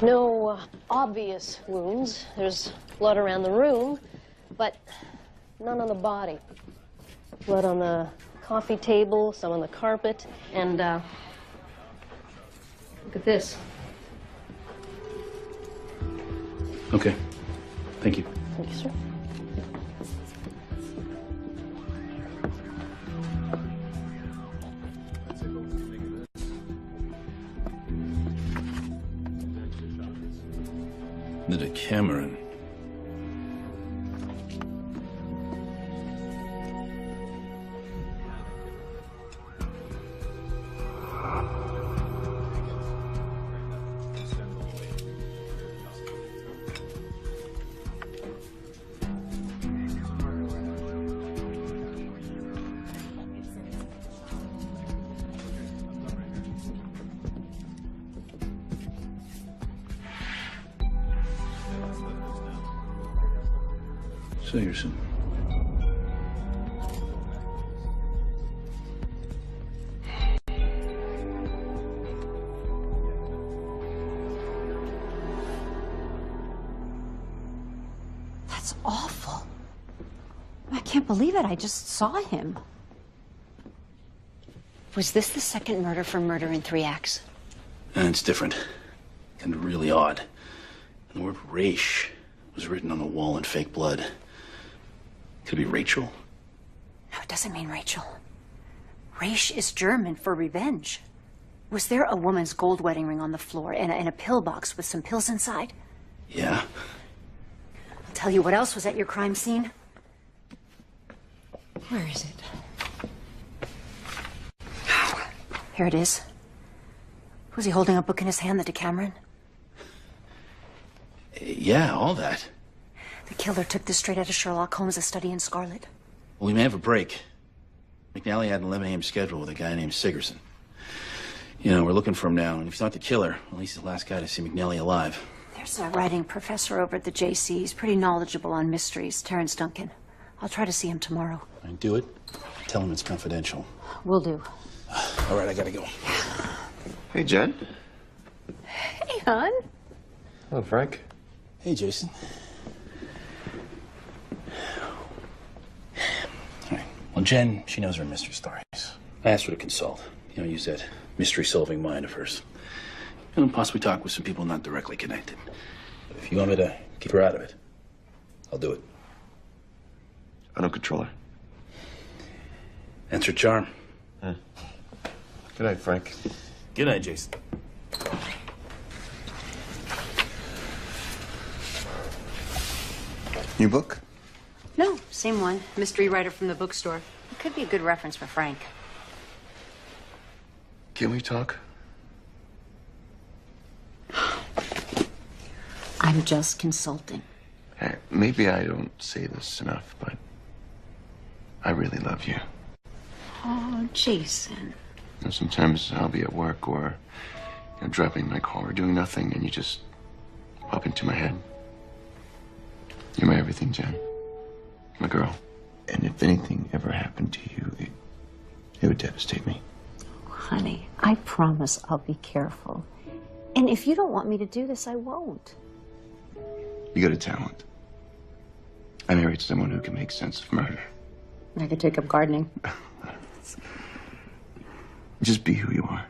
[SPEAKER 20] No obvious wounds. There's blood around the room, but none on the body. Blood on the coffee table, some on the carpet, and look at this.
[SPEAKER 18] Okay. Thank you.
[SPEAKER 20] Thank you, sir.
[SPEAKER 12] Nita Cameron. Sigerson.
[SPEAKER 1] That's awful. I can't believe it. I just saw him. Was this the second murder for murder in 3 acts?
[SPEAKER 12] And it's different. And really odd. And the word Raish was written on the wall in fake blood. Could it be Rachel?
[SPEAKER 1] No, it doesn't mean Rachel. Raish is German for revenge. Was there a woman's gold wedding ring on the floor and a pillbox with some pills inside?
[SPEAKER 12] Yeah.
[SPEAKER 1] I'll tell you what else was at your crime scene. Where is it? Here it is. Was he holding a book in his hand, the Decameron?
[SPEAKER 12] Yeah, all that.
[SPEAKER 1] The killer took this straight out of Sherlock Holmes' Study in Scarlet.
[SPEAKER 12] Well, we may have a break. McNally had an 11 a.m. schedule with a guy named Sigerson. You know, we're looking for him now, and if he's not the killer, at least he's the last guy to see McNally alive.
[SPEAKER 1] There's a writing professor over at the JC. He's pretty knowledgeable on mysteries, Terrence Duncan. I'll try to see him tomorrow.
[SPEAKER 12] All right, do it. Tell him it's confidential.
[SPEAKER 1] Will do.
[SPEAKER 12] All right, I gotta go.
[SPEAKER 4] Hey, Jen.
[SPEAKER 1] Hey, hon.
[SPEAKER 3] Hello, Frank.
[SPEAKER 12] Hey, Jason. All right. Well, Jen, she knows her mystery stories. I asked her to consult. You know, use that mystery-solving mind of hers. And possibly talk with some people not directly connected. But if you want me to keep her out of it, I'll do it.
[SPEAKER 4] I don't control her.
[SPEAKER 12] That's her charm.
[SPEAKER 4] Good night, Frank.
[SPEAKER 12] Good night, Jason.
[SPEAKER 4] New book?
[SPEAKER 1] No, same one. Mystery writer from the bookstore. It could be a good reference for Frank.
[SPEAKER 4] Can we talk?
[SPEAKER 1] I'm just consulting.
[SPEAKER 4] Hey, maybe I don't say this enough, but I really love you.
[SPEAKER 1] Oh, Jason.
[SPEAKER 4] You know, sometimes I'll be at work or driving my car or doing nothing, and you just pop into my head. You're my everything, Jen. My girl. And if anything ever happened to you, it would devastate me.
[SPEAKER 1] Honey, I promise I'll be careful. And if you don't want me to do this, I won't.
[SPEAKER 4] You got a talent. I married someone who can make sense of murder.
[SPEAKER 1] I could take up gardening.
[SPEAKER 4] Just be who you are.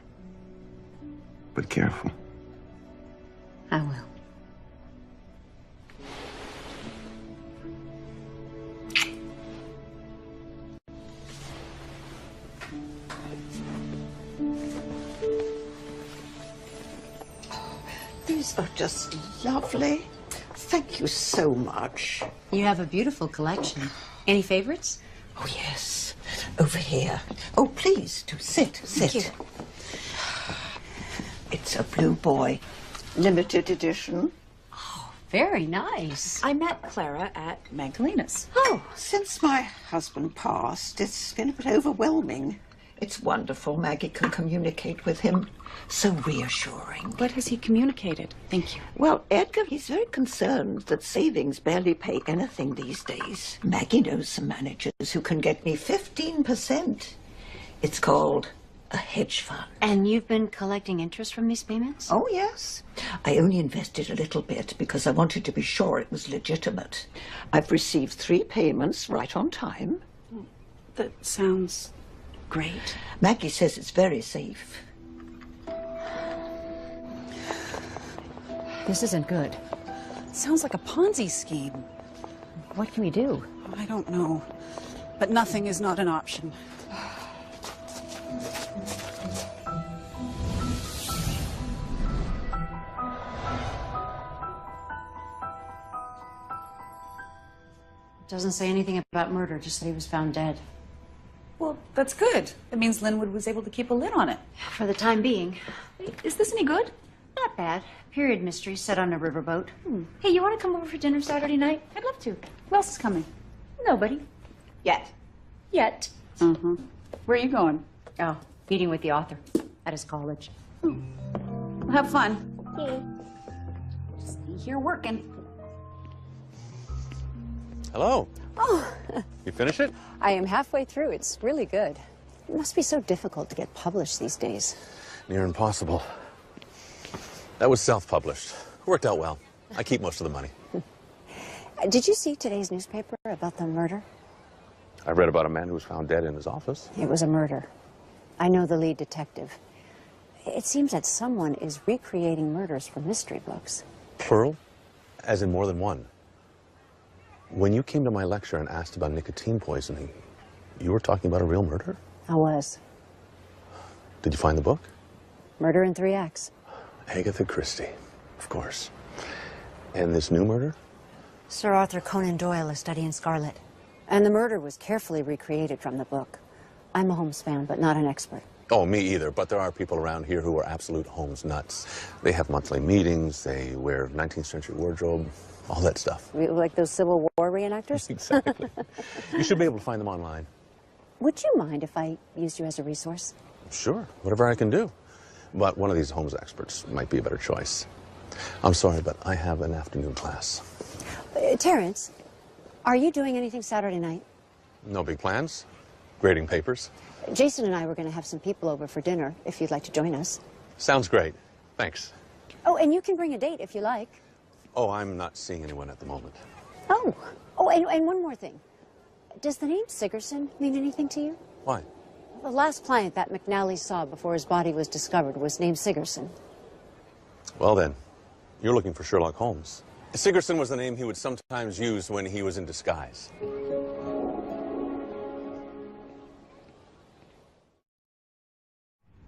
[SPEAKER 4] But careful.
[SPEAKER 1] I will.
[SPEAKER 21] These are just lovely. Thank you so much.
[SPEAKER 1] You have a beautiful collection. Any favorites?
[SPEAKER 21] Oh, yes. Over here. Oh, please, do sit.
[SPEAKER 1] Thank you.
[SPEAKER 21] It's a Blue Boy. Limited edition.
[SPEAKER 1] Very nice.
[SPEAKER 6] I met Clara at Magdalena's.
[SPEAKER 21] Oh, since my husband passed, it's been a bit overwhelming. It's wonderful Maggie can communicate with him. So reassuring.
[SPEAKER 6] What has he communicated? Thank you.
[SPEAKER 21] Well, Edgar, he's very concerned that savings barely pay anything these days. Maggie knows some managers who can get me 15%. It's called a hedge fund.
[SPEAKER 1] And you've been collecting interest from these payments?
[SPEAKER 21] Oh, yes. I only invested a little bit because I wanted to be sure it was legitimate. I've received 3 payments right on time.
[SPEAKER 6] That sounds great.
[SPEAKER 21] Maggie says it's very safe.
[SPEAKER 1] This isn't good.
[SPEAKER 6] It sounds like a Ponzi scheme.
[SPEAKER 1] What can we do?
[SPEAKER 6] I don't know. But nothing is not an option.
[SPEAKER 1] Doesn't say anything about murder, just that he was found dead.
[SPEAKER 6] Well, that's good. It means Linwood was able to keep a lid on it.
[SPEAKER 1] For the time being.
[SPEAKER 6] Is this any good?
[SPEAKER 1] Not bad. Period mystery set on a riverboat. Hey, you want to come over for dinner Saturday night?
[SPEAKER 6] I'd love to. Who else is coming?
[SPEAKER 1] Nobody. Yet. Yet.
[SPEAKER 6] Uh-huh. Where are you going?
[SPEAKER 1] Oh, meeting with the author at his college.
[SPEAKER 6] Well, have fun. Just be here working.
[SPEAKER 7] Hello.
[SPEAKER 2] Oh,
[SPEAKER 7] You finish it?
[SPEAKER 2] I am halfway through. It's really good. It must be so difficult to get published these days.
[SPEAKER 7] Near impossible. That was self-published. Worked out well. I keep most of the money.
[SPEAKER 2] Did you see today's newspaper about the murder?
[SPEAKER 7] I read about a man who was found dead in his office.
[SPEAKER 2] It was a murder. I know the lead detective. It seems that someone is recreating murders from mystery books.
[SPEAKER 7] Plural? As in more than one. When you came to my lecture and asked about nicotine poisoning, you were talking about a real murder?
[SPEAKER 2] I was.
[SPEAKER 7] Did you find the book?
[SPEAKER 2] Murder in 3 Acts.
[SPEAKER 7] Agatha Christie, of course. And this new murder?
[SPEAKER 2] Sir Arthur Conan Doyle, A Study in Scarlet. And the murder was carefully recreated from the book. I'm a Holmes fan, but not an expert.
[SPEAKER 7] Oh, me either, but there are people around here who are absolute Holmes nuts. They have monthly meetings, they wear 19th century wardrobe, all that stuff.
[SPEAKER 2] Like those Civil War reenactors?
[SPEAKER 7] Exactly. You should be able to find them online.
[SPEAKER 2] Would you mind if I used you as a resource?
[SPEAKER 7] Sure, whatever I can do. But one of these Holmes experts might be a better choice. I'm sorry, but I have an afternoon class.
[SPEAKER 2] Terrence, are you doing anything Saturday night?
[SPEAKER 7] No big plans? Grading papers?
[SPEAKER 2] Jason and I were going to have some people over for dinner, if you'd like to join us.
[SPEAKER 7] Sounds great. Thanks.
[SPEAKER 2] Oh, and you can bring a date if you like.
[SPEAKER 7] Oh, I'm not seeing anyone at the moment.
[SPEAKER 2] Oh, and one more thing. Does the name Sigerson mean anything to you?
[SPEAKER 7] Why?
[SPEAKER 2] The last client that McNally saw before his body was discovered was named Sigerson.
[SPEAKER 7] Well then, you're looking for Sherlock Holmes. Sigerson was the name he would sometimes use when he was in disguise.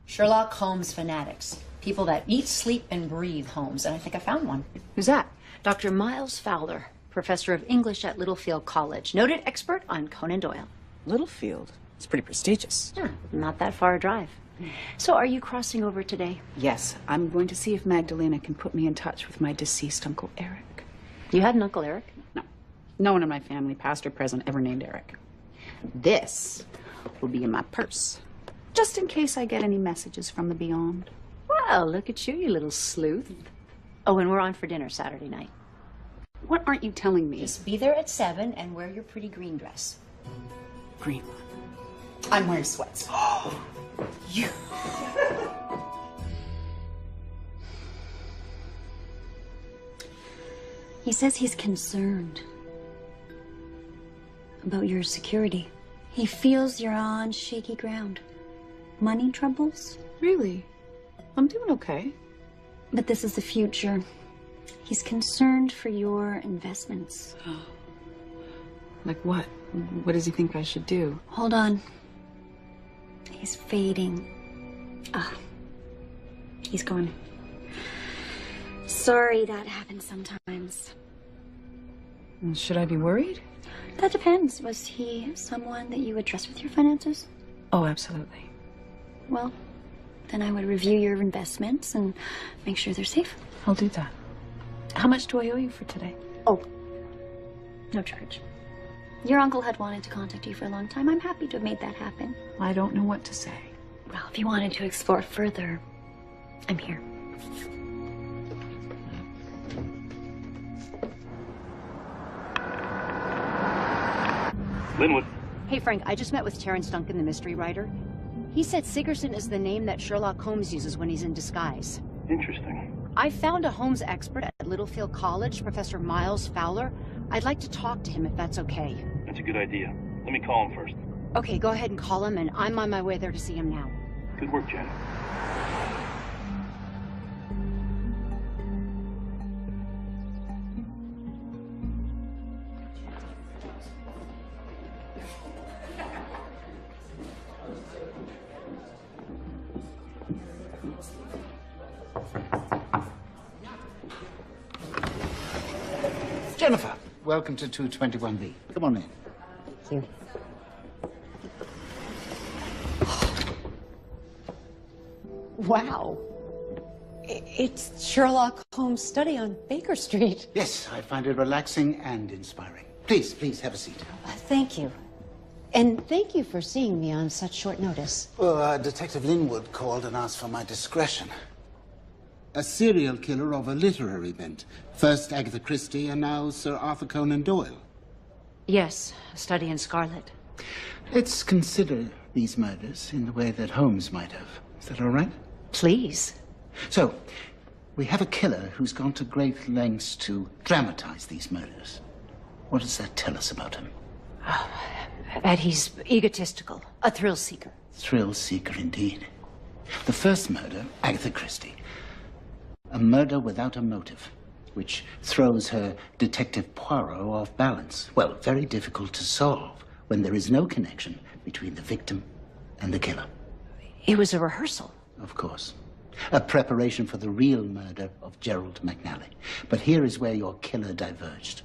[SPEAKER 1] Sherlock Holmes fanatics. People that eat, sleep, and breathe Holmes. And I think I found one. Who's that? Dr. Miles Fowler, professor of English at Littlefield College. Noted expert on Conan Doyle.
[SPEAKER 6] Littlefield? It's pretty prestigious.
[SPEAKER 1] Yeah, not that far a drive. So are you crossing over today?
[SPEAKER 6] Yes, I'm going to see if Magdalena can put me in touch with my deceased Uncle Eric.
[SPEAKER 1] You had an Uncle Eric?
[SPEAKER 6] No. No one in my family, past or present, ever named Eric. This will be in my purse, just in case I get any messages from the beyond.
[SPEAKER 1] Well, look at you, you little sleuth. Oh, and we're on for dinner Saturday night.
[SPEAKER 6] What aren't you telling me?
[SPEAKER 1] Just be there at 7 and wear your pretty green dress.
[SPEAKER 6] Green one. I'm wearing sweats. You.
[SPEAKER 10] He says he's concerned about your security. He feels you're on shaky ground. Money troubles?
[SPEAKER 6] Really? I'm doing okay.
[SPEAKER 10] But this is the future. He's concerned for your investments.
[SPEAKER 6] Like what? What does he think I should do?
[SPEAKER 10] Hold on. He's fading. Ah. He's gone. Sorry, that happens sometimes.
[SPEAKER 6] Should I be worried?
[SPEAKER 10] That depends. Was he someone that you would trust with your finances?
[SPEAKER 6] Oh, absolutely.
[SPEAKER 10] Well, then I would review your investments and make sure they're safe.
[SPEAKER 6] I'll do that. How much do I owe you for today?
[SPEAKER 10] Oh, no charge. Your uncle had wanted to contact you for a long time. I'm happy to have made that happen.
[SPEAKER 6] I don't know what to say.
[SPEAKER 10] Well, if you wanted to explore further, I'm here.
[SPEAKER 17] Linwood.
[SPEAKER 1] Hey, Frank, I just met with Terrence Duncan, the mystery writer. He said Sigerson is the name that Sherlock Holmes uses when he's in disguise.
[SPEAKER 12] Interesting.
[SPEAKER 1] I found a Holmes expert at Littlefield College, Professor Miles Fowler. I'd like to talk to him if that's okay.
[SPEAKER 12] That's a good idea. Let me call him first.
[SPEAKER 1] Okay, go ahead and call him, and I'm on my way there to see him now.
[SPEAKER 12] Good work, Jen.
[SPEAKER 8] Jennifer, welcome to 221B. Come on in.
[SPEAKER 2] Thank you. Wow. It's Sherlock Holmes' study on Baker Street.
[SPEAKER 8] Yes, I find it relaxing and inspiring. Please have a seat.
[SPEAKER 2] Thank you. And thank you for seeing me on such short notice.
[SPEAKER 8] Well, Detective Linwood called and asked for my discretion. A serial killer of a literary bent. First Agatha Christie and now Sir Arthur Conan Doyle.
[SPEAKER 1] Yes, a study in Scarlet.
[SPEAKER 8] Let's consider these murders in the way that Holmes might have. Is that all right?
[SPEAKER 1] Please.
[SPEAKER 8] So, we have a killer who's gone to great lengths to dramatize these murders. What does that tell us about him?
[SPEAKER 1] That he's egotistical, a thrill seeker.
[SPEAKER 8] Thrill seeker indeed. The first murder, Agatha Christie. A murder without a motive, which throws her Detective Poirot off balance. Well, very difficult to solve when there is no connection between the victim and the killer.
[SPEAKER 1] It was a rehearsal.
[SPEAKER 8] Of course. A preparation for the real murder of Gerald McNally. But here is where your killer diverged.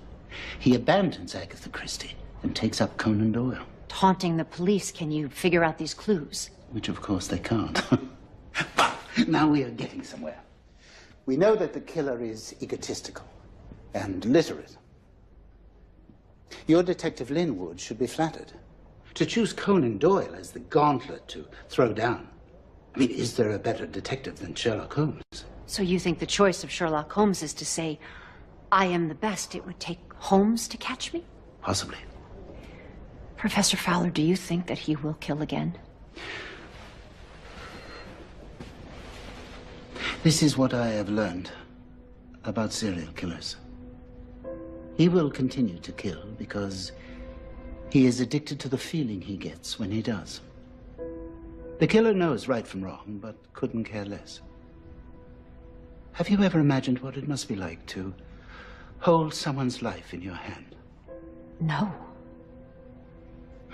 [SPEAKER 8] He abandons Agatha Christie and takes up Conan Doyle.
[SPEAKER 1] Taunting the police, can you figure out these clues?
[SPEAKER 8] Which, of course, they can't. But now we are getting somewhere. We know that the killer is egotistical and literate. Your Detective Linwood should be flattered. To choose Conan Doyle as the gauntlet to throw down. I mean, is there a better detective than Sherlock Holmes?
[SPEAKER 1] So you think the choice of Sherlock Holmes is to say, I am the best, it would take Holmes to catch me?
[SPEAKER 8] Possibly.
[SPEAKER 1] Professor Fowler, do you think that he will kill again?
[SPEAKER 8] This is what I have learned about serial killers. He will continue to kill because he is addicted to the feeling he gets when he does. The killer knows right from wrong, but couldn't care less. Have you ever imagined what it must be like to hold someone's life in your hand?
[SPEAKER 1] No.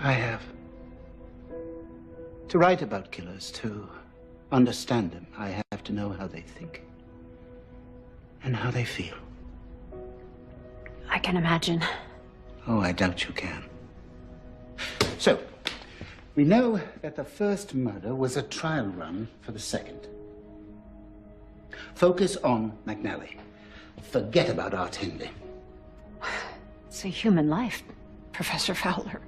[SPEAKER 8] I have. To write about killers, to understand them, I have to know how they think and how they feel.
[SPEAKER 1] I can imagine.
[SPEAKER 8] Oh, I doubt you can. So, we know that the first murder was a trial run for the second. Focus on McNally. Forget about Art Henley.
[SPEAKER 1] It's a human life, Professor Fowler.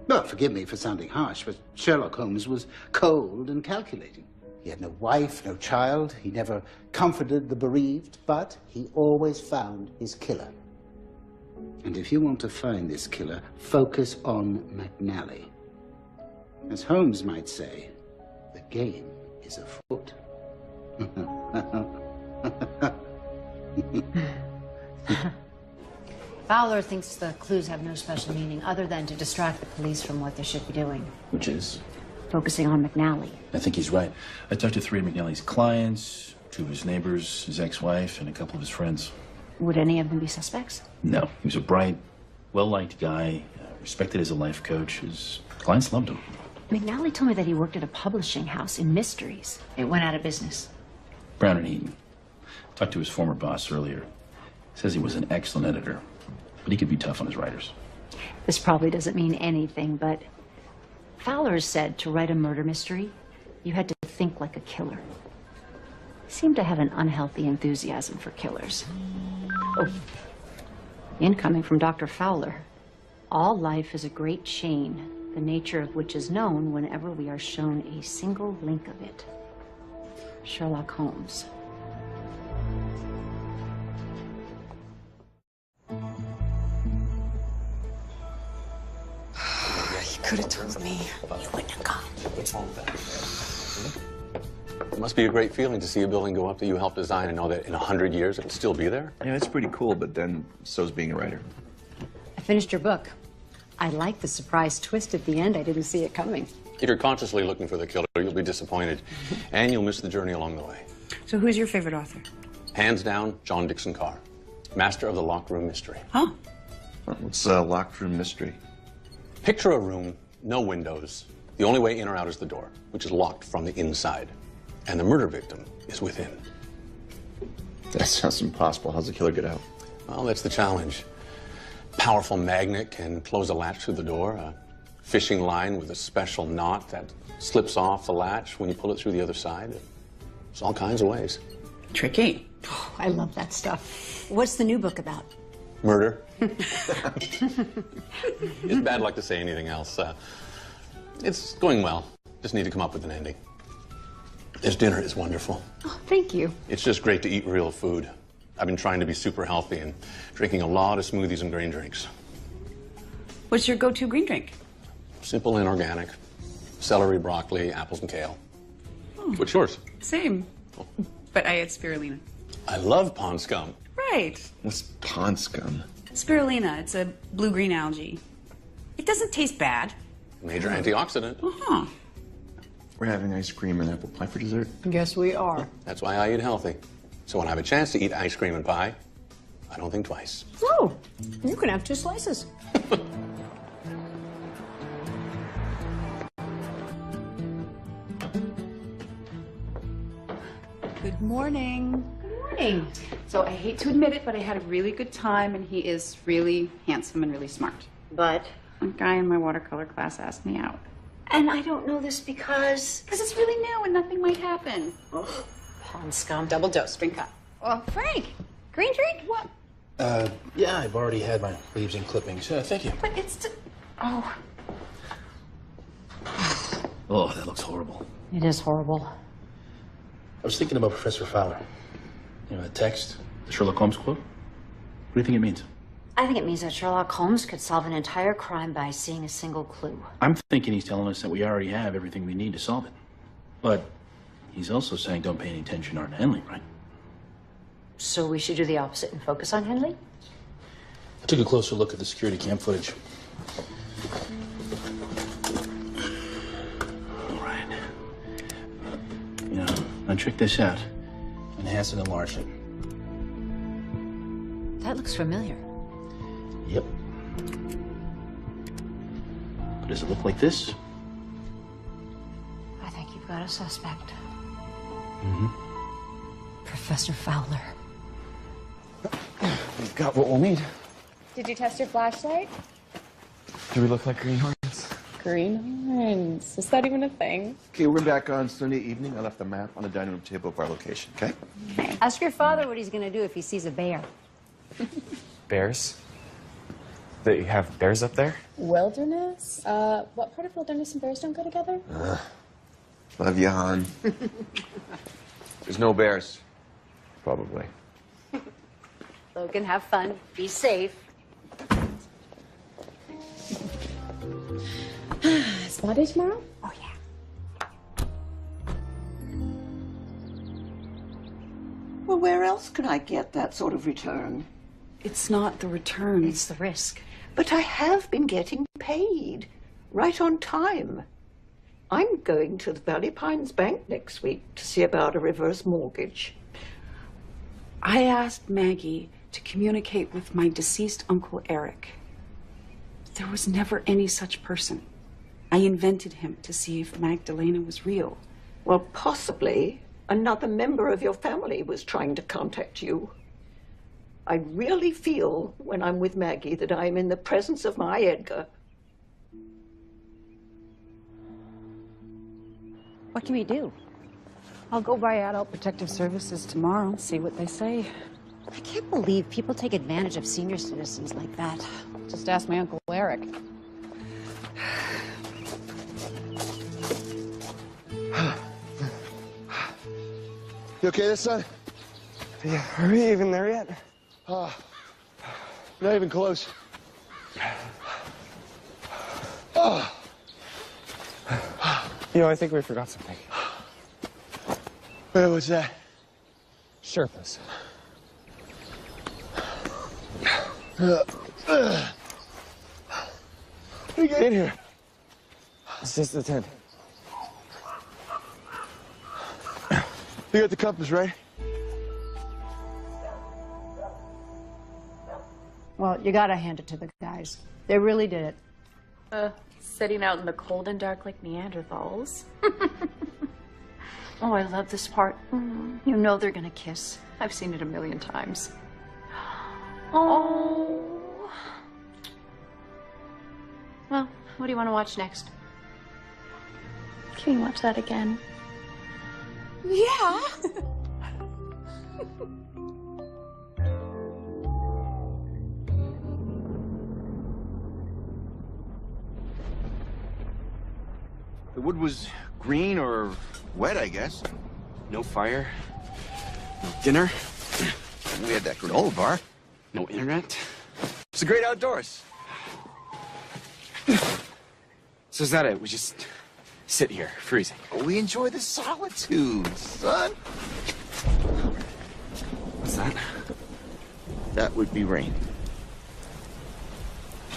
[SPEAKER 8] Well, forgive me for sounding harsh, but Sherlock Holmes was cold and calculating. He had no wife, no child. He never comforted the bereaved, but he always found his killer. And if you want to find this killer, focus on McNally. As Holmes might say, the game is afoot.
[SPEAKER 1] Fowler thinks the clues have no special meaning other than to distract the police from what they should be doing.
[SPEAKER 18] Which is?
[SPEAKER 1] Focusing on McNally.
[SPEAKER 18] I think he's right. I talked to 3 of McNally's clients, 2 of his neighbors, his ex-wife, and a couple of his friends.
[SPEAKER 1] Would any of them be suspects?
[SPEAKER 18] No. He was a bright, well-liked guy, respected as a life coach. His clients loved him.
[SPEAKER 1] McNally told me that he worked at a publishing house in mysteries. It went out of business.
[SPEAKER 18] Brown and Eaton. Talked to his former boss earlier. Says he was an excellent editor, but he could be tough on his writers.
[SPEAKER 1] This probably doesn't mean anything, but Fowler said to write a murder mystery, you had to think like a killer. He seemed to have an unhealthy enthusiasm for killers. Oh, incoming from Dr. Fowler. All life is a great chain, the nature of which is known whenever we are shown a single link of it. Sherlock Holmes.
[SPEAKER 6] could have told me.
[SPEAKER 20] You wouldn't have gone.
[SPEAKER 7] What's wrong with that? It must be a great feeling to see a building go up that you helped design and know that in 100 years it'll still be there.
[SPEAKER 4] Yeah, it's pretty cool, but then so's being a writer.
[SPEAKER 2] I finished your book. I like the surprise twist at the end. I didn't see it coming.
[SPEAKER 7] If you're consciously looking for the killer, you'll be disappointed, and you'll miss the journey along the way.
[SPEAKER 6] So who's your favorite author?
[SPEAKER 7] Hands down, John Dixon Carr, master of the locked room mystery.
[SPEAKER 6] Huh?
[SPEAKER 4] What's a locked room mystery?
[SPEAKER 7] Picture a room, no windows. The only way in or out is the door, which is locked from the inside. And the murder victim is within.
[SPEAKER 4] That sounds impossible. How's the killer get out?
[SPEAKER 7] Well, that's the challenge. Powerful magnet can close a latch to the door. A fishing line with a special knot that slips off the latch when you pull it through the other side. There's all kinds of ways.
[SPEAKER 6] Tricky.
[SPEAKER 2] Oh, I love that stuff. What's the new book about?
[SPEAKER 7] Murder. It's bad luck to say anything else. It's going well. Just need to come up with an ending. This dinner is wonderful.
[SPEAKER 2] Oh, thank you.
[SPEAKER 7] It's just great to eat real food. I've been trying to be super healthy and drinking a lot of smoothies and green drinks.
[SPEAKER 6] What's your go-to green drink?
[SPEAKER 7] Simple and organic. Celery, broccoli, apples, and kale. Oh. What's yours?
[SPEAKER 6] Same. But I had spirulina.
[SPEAKER 7] I love pond scum.
[SPEAKER 6] Right.
[SPEAKER 4] What's pond scum?
[SPEAKER 6] Spirulina. It's a blue-green algae. It doesn't taste bad.
[SPEAKER 7] Major antioxidant.
[SPEAKER 6] Uh-huh.
[SPEAKER 4] We're having ice cream and apple pie for dessert.
[SPEAKER 2] Guess we are.
[SPEAKER 7] That's why I eat healthy. So when I have a chance to eat ice cream and pie, I don't think twice.
[SPEAKER 2] Oh, you can have 2 slices.
[SPEAKER 6] Good morning.
[SPEAKER 2] Good morning.
[SPEAKER 6] So I hate to admit it, but I had a really good time, and he is really handsome and really smart.
[SPEAKER 2] But?
[SPEAKER 6] A guy in my watercolor class asked me out.
[SPEAKER 2] And I don't know this because...
[SPEAKER 6] Because it's really new and nothing might happen.
[SPEAKER 2] Oh.
[SPEAKER 6] Pond scum, double dose, drink up.
[SPEAKER 2] Oh, Frank, green drink? What?
[SPEAKER 18] Yeah, I've already had my leaves and clippings. Thank you.
[SPEAKER 6] But it's... Oh.
[SPEAKER 18] Oh, that looks horrible.
[SPEAKER 2] It is horrible.
[SPEAKER 18] I was thinking about Professor Fowler. You know, the text, the Sherlock Holmes quote. What do you think it means?
[SPEAKER 2] I think it means that Sherlock Holmes could solve an entire crime by seeing a single clue.
[SPEAKER 18] I'm thinking he's telling us that we already have everything we need to solve it. But he's also saying don't pay any attention to Art Henley, right?
[SPEAKER 2] So we should do the opposite and focus on Henley?
[SPEAKER 18] I took a closer look at the security cam footage. All right. You know, now check this out. Enhance and enlarge it.
[SPEAKER 2] That looks familiar.
[SPEAKER 18] Yep. But does it look like this?
[SPEAKER 2] I think you've got a suspect.
[SPEAKER 18] Mm-hmm.
[SPEAKER 2] Professor Fowler.
[SPEAKER 13] We've got what we'll need.
[SPEAKER 16] Did you test your flashlight?
[SPEAKER 13] Do we look like greenhorns?
[SPEAKER 16] Greenhorns. Is that even a thing?
[SPEAKER 4] Okay, we're back on Sunday evening. I left a map on the dining room table of our location, okay?
[SPEAKER 2] Ask your father what he's going to do if he sees a bear.
[SPEAKER 13] Bears? They have bears up there?
[SPEAKER 16] Wilderness? What part of wilderness and bears don't go together?
[SPEAKER 4] Love you, hon. There's no bears. Probably.
[SPEAKER 2] Logan, have fun. Be safe.
[SPEAKER 16] Spa day tomorrow?
[SPEAKER 2] Oh, yeah.
[SPEAKER 21] Well, where else can I get that sort of return?
[SPEAKER 6] It's not the return.
[SPEAKER 2] It's the risk.
[SPEAKER 21] But I have been getting paid. Right on time. I'm going to the Valley Pines Bank next week to see about a reverse mortgage.
[SPEAKER 6] I asked Maggie to communicate with my deceased Uncle Eric. There was never any such person. I invented him to see if Magdalena was real.
[SPEAKER 21] Well, possibly another member of your family was trying to contact you. I really feel when I'm with Maggie that I'm in the presence of my Edgar.
[SPEAKER 2] What can we do?
[SPEAKER 6] I'll go by Adult Protective Services tomorrow and see what they say.
[SPEAKER 2] I can't believe people take advantage of senior citizens like that.
[SPEAKER 6] Just ask my Uncle Eric.
[SPEAKER 9] You okay this son?
[SPEAKER 13] Yeah, are we even there yet?
[SPEAKER 9] Not even close.
[SPEAKER 11] You know, I think we forgot something.
[SPEAKER 9] Wait, what's that?
[SPEAKER 11] Sherpas.
[SPEAKER 9] How do you get in here?
[SPEAKER 11] It's just the tent.
[SPEAKER 9] You got the compass, right?
[SPEAKER 2] Well, you gotta hand it to the guys. They really did it.
[SPEAKER 6] Sitting out in the cold and dark like Neanderthals.
[SPEAKER 1] Oh, I love this part. You know they're gonna kiss. I've seen it a million times. Oh. Well, what do you want to watch next?
[SPEAKER 10] Can we watch that again?
[SPEAKER 6] Yeah.
[SPEAKER 4] The wood was green or wet, I guess.
[SPEAKER 11] No fire. No dinner.
[SPEAKER 4] We had that granola bar.
[SPEAKER 11] No internet.
[SPEAKER 4] It's the great outdoors.
[SPEAKER 11] So is that it? We just sit here, freezing.
[SPEAKER 4] We enjoy the solitude, son.
[SPEAKER 11] What's that?
[SPEAKER 4] That would be rain.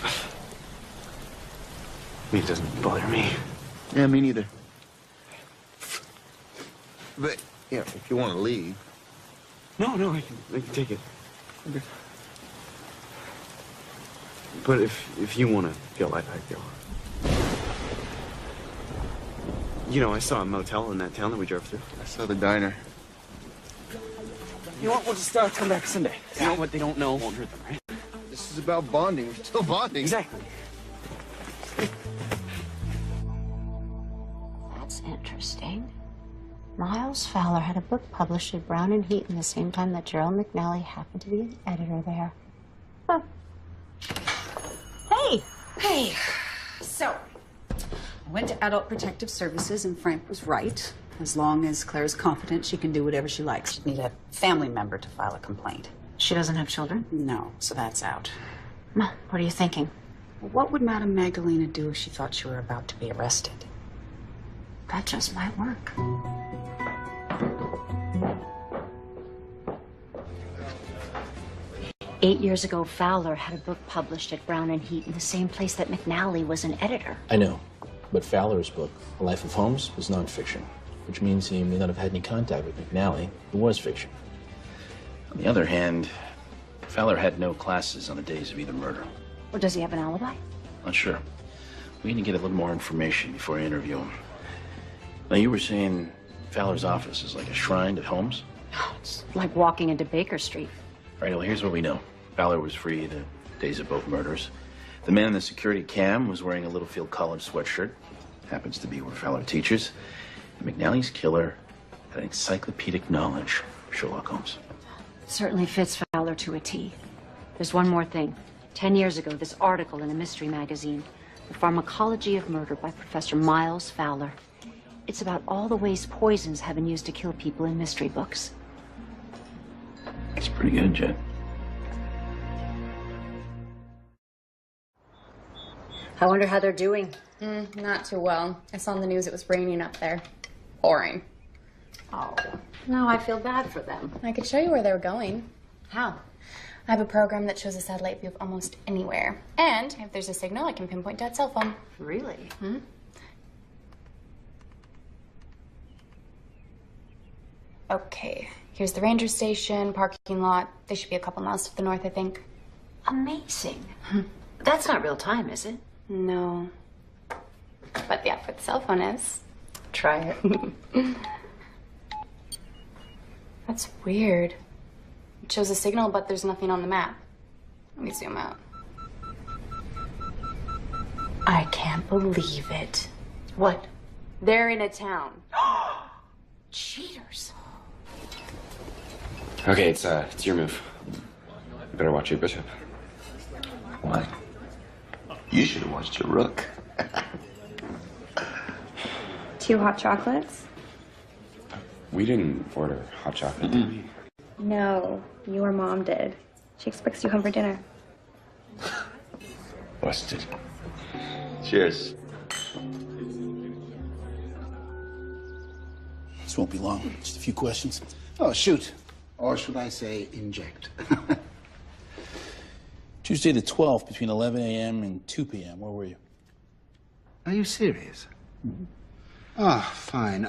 [SPEAKER 11] I mean, it doesn't bother me.
[SPEAKER 4] Yeah, me neither. But, you know, if you want to leave.
[SPEAKER 11] No, I can take it. Okay. But if you want to go, I'd go. You know, I saw a motel in that town that we drove through.
[SPEAKER 4] I saw the diner.
[SPEAKER 11] You know what? We'll just come back Sunday. You know what they don't know won't hurt them, right?
[SPEAKER 4] This is about bonding. We're still bonding.
[SPEAKER 11] Exactly.
[SPEAKER 2] That's interesting. Miles Fowler had a book published at Brown and Heaton the same time that Gerald McNally happened to be an editor there. Huh.
[SPEAKER 6] Hey. So, I went to Adult Protective Services, and Frank was right. As long as Claire's confident, she can do whatever she likes. She'd need a family member to file a complaint.
[SPEAKER 2] She doesn't have children?
[SPEAKER 6] No, so that's out.
[SPEAKER 2] What are you thinking?
[SPEAKER 6] What would Madame Magdalena do if she thought she were about to be arrested?
[SPEAKER 2] That just might work. "8 years ago, Fowler had a book published at Brown and Heaton, the same place that McNally was an editor.
[SPEAKER 18] I know, but Fowler's book, A Life of Holmes, was nonfiction, which means he may not have had any contact with McNally, who was fiction. On the other hand, Fowler had no classes on the days of either murder.
[SPEAKER 2] Or does he have an alibi?
[SPEAKER 18] Not sure. We need to get a little more information before I interview him. Now, you were saying Fowler's office is like a shrine to Holmes?
[SPEAKER 2] It's like walking into Baker Street.
[SPEAKER 18] All right, well, here's what we know. Fowler was free the days of both murders. The man in the security cam was wearing a Littlefield College sweatshirt. Happens to be where Fowler teaches. And McNally's killer had encyclopedic knowledge of Sherlock Holmes.
[SPEAKER 2] Certainly fits Fowler to a T. There's one more thing. 10 years ago, this article in a mystery magazine, The Pharmacology of Murder by Professor Miles Fowler. It's about all the ways poisons have been used to kill people in mystery books.
[SPEAKER 18] It's pretty good, Jet.
[SPEAKER 2] I wonder how they're doing.
[SPEAKER 16] Not too well. I saw on the news it was raining up there. Pouring.
[SPEAKER 2] Oh, now I feel bad for them.
[SPEAKER 16] I could show you where they were going.
[SPEAKER 2] How?
[SPEAKER 16] I have a program that shows a satellite view of almost anywhere. And if there's a signal, I can pinpoint Dad's cell phone.
[SPEAKER 2] Really?
[SPEAKER 16] Okay, here's the ranger station, parking lot. They should be a couple miles to the north, I think.
[SPEAKER 2] Amazing. That's not real time, is it?
[SPEAKER 16] No. But the app for the cell phone is. Try it. That's weird. It shows a signal, but there's nothing on the map. Let me zoom out. I can't believe it.
[SPEAKER 2] What?
[SPEAKER 16] They're in a town.
[SPEAKER 2] Cheaters.
[SPEAKER 11] Okay, it's your move. You better watch your bishop.
[SPEAKER 4] Why? You should have watched your rook.
[SPEAKER 10] 2 hot chocolates?
[SPEAKER 11] We didn't order hot chocolate, did we?
[SPEAKER 10] No, your mom did. She expects you home for dinner.
[SPEAKER 11] Busted.
[SPEAKER 4] Cheers.
[SPEAKER 18] This won't be long. Just a few questions.
[SPEAKER 8] Oh, shoot. Or should I say inject?
[SPEAKER 18] Tuesday the 12th, between 11 a.m. and 2 p.m. Where were you?
[SPEAKER 8] Are you serious? Ah, fine.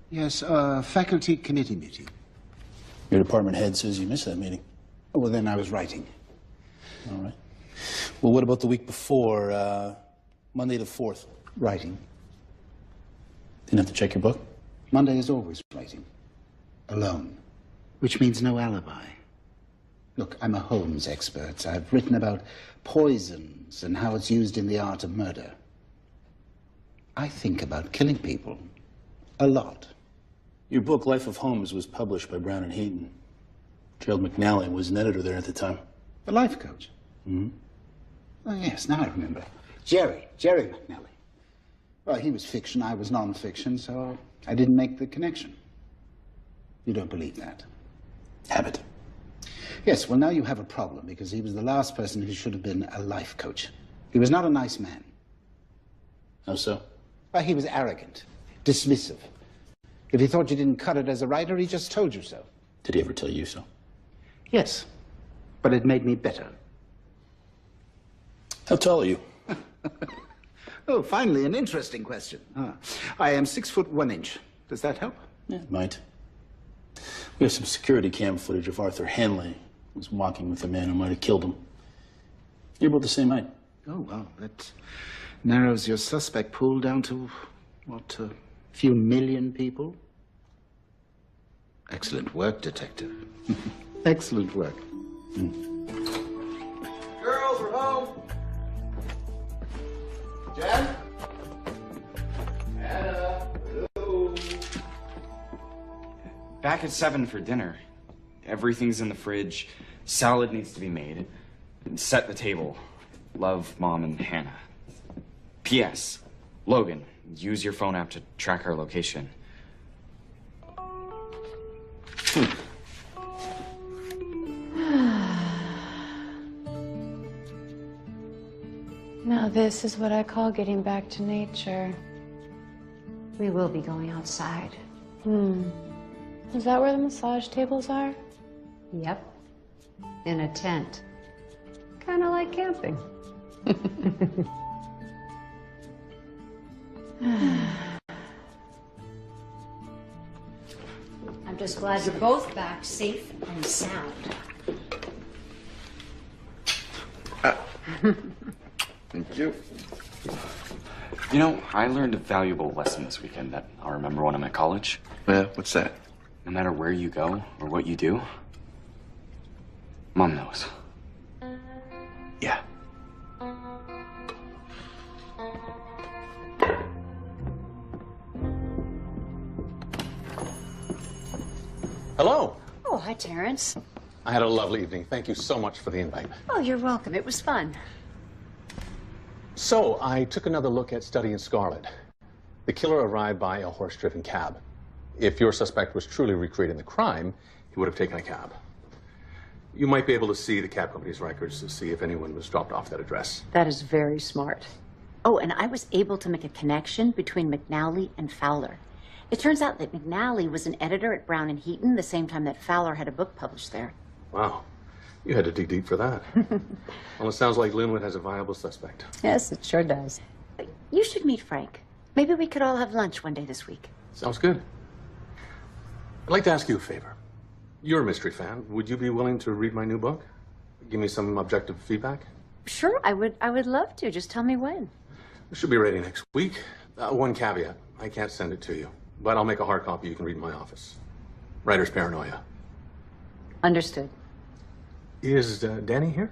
[SPEAKER 8] Yes, faculty committee meeting.
[SPEAKER 18] Your department head says you missed that meeting.
[SPEAKER 8] Oh, well, then I was writing.
[SPEAKER 18] All right. Well, what about the week before, Monday the 4th?
[SPEAKER 8] Writing.
[SPEAKER 18] Didn't have to check your book?
[SPEAKER 8] Monday is always writing. Alone. Which means no alibi. Look, I'm a Holmes expert. I've written about poisons and how it's used in the art of murder. I think about killing people. A lot.
[SPEAKER 18] Your book, Life of Holmes, was published by Brown and Heaton. Gerald McNally was an editor there at the time.
[SPEAKER 8] The life coach?
[SPEAKER 18] Mm-hmm.
[SPEAKER 8] Oh, yes, now I remember. Jerry McNally. Well, he was fiction, I was non-fiction, so I didn't make the connection. You don't believe that?
[SPEAKER 18] Habit.
[SPEAKER 8] Yes, well, now you have a problem, because he was the last person who should have been a life coach. He was not a nice man.
[SPEAKER 18] How so?
[SPEAKER 8] Well, he was arrogant, dismissive. If he thought you didn't cut it as a writer, he just told you so.
[SPEAKER 18] Did he ever tell you so?
[SPEAKER 8] Yes, but it made me better.
[SPEAKER 18] How tall are you?
[SPEAKER 8] Oh, finally, an interesting question. I am 6 foot 1 inch. Does that help?
[SPEAKER 18] Yeah, it might. We have some security cam footage of Arthur Hanley, who was walking with a man who might have killed him. You're about the same height.
[SPEAKER 8] Oh, well, that narrows your suspect pool down to, what, a few million people? Excellent work, detective. Excellent work.
[SPEAKER 11] Girls, we're home. Jen? Anna. Hello. Back at 7 for dinner. Everything's in the fridge. Salad needs to be made. And set the table. Love, Mom, and Hannah. P.S. Logan, use your phone app to track our location.
[SPEAKER 16] Now this is what I call getting back to nature.
[SPEAKER 2] We will be going outside.
[SPEAKER 16] Is that where the massage tables are?
[SPEAKER 2] Yep. In a tent. Kind of like camping. I'm just glad you're both back safe and sound.
[SPEAKER 11] Thank you. You know, I learned a valuable lesson this weekend that I'll remember when I'm at college.
[SPEAKER 4] Yeah, what's that?
[SPEAKER 11] No matter where you go or what you do, Mom knows.
[SPEAKER 4] Yeah.
[SPEAKER 7] Hello.
[SPEAKER 2] Oh, hi, Terrence.
[SPEAKER 7] I had a lovely evening. Thank you so much for the invite.
[SPEAKER 2] Oh, you're welcome. It was fun.
[SPEAKER 7] So, I took another look at Study in Scarlet. The killer arrived by a horse-driven cab. If your suspect was truly recreating the crime, he would have taken a cab. You might be able to see the cab company's records to see if anyone was dropped off that address.
[SPEAKER 2] That is very smart. Oh, and I was able to make a connection between McNally and Fowler. It turns out that McNally was an editor at Brown and Heaton the same time that Fowler had a book published there.
[SPEAKER 7] Wow. You had to dig deep for that. Well, it sounds like Linwood has a viable suspect.
[SPEAKER 2] Yes, it sure does. You should meet Frank. Maybe we could all have lunch one day this week.
[SPEAKER 7] Sounds good. I'd like to ask you a favor. You're a mystery fan. Would you be willing to read my new book? Give me some objective feedback?
[SPEAKER 2] Sure, I would love to. Just tell me when.
[SPEAKER 7] It should be ready next week. One caveat. I can't send it to you, but I'll make a hard copy you can read in my office. Writer's paranoia.
[SPEAKER 2] Understood.
[SPEAKER 7] Is Danny here?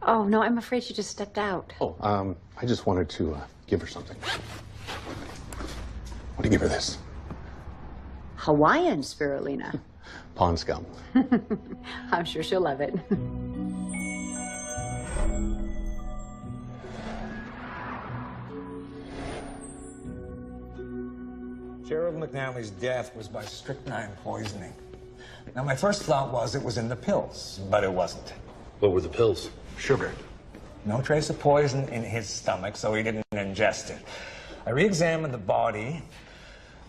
[SPEAKER 2] Oh, no, I'm afraid she just stepped out.
[SPEAKER 7] Oh, I just wanted to give her something. What do you give her this?
[SPEAKER 2] Hawaiian spirulina.
[SPEAKER 7] Pond scum.
[SPEAKER 2] I'm sure she'll love it.
[SPEAKER 14] Gerald McNally's death was by strychnine poisoning. Now, my first thought was it was in the pills, but it wasn't.
[SPEAKER 18] What were the pills?
[SPEAKER 14] Sugar. No trace of poison in his stomach, so he didn't ingest it. I re-examined the body.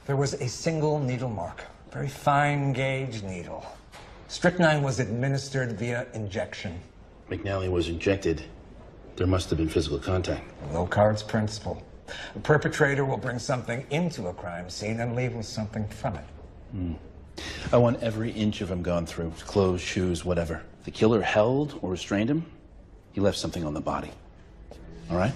[SPEAKER 14] There was a single needle mark, very fine gauge needle. Strychnine was administered via injection.
[SPEAKER 18] McNally was injected. There must have been physical contact.
[SPEAKER 14] No cards principle. A perpetrator will bring something into a crime scene and leave with something from it.
[SPEAKER 18] I want every inch of him gone through. Clothes, shoes, whatever. If the killer held or restrained him, he left something on the body. All right?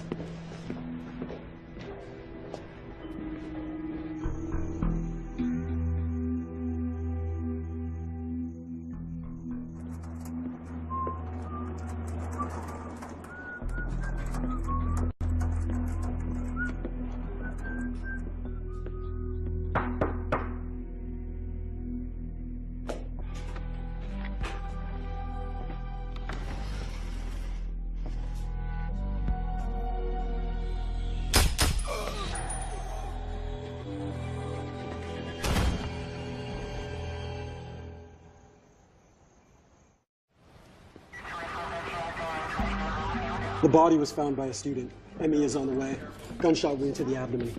[SPEAKER 15] The body was found by a student. Emmy is on the way. Gunshot wound to the abdomen.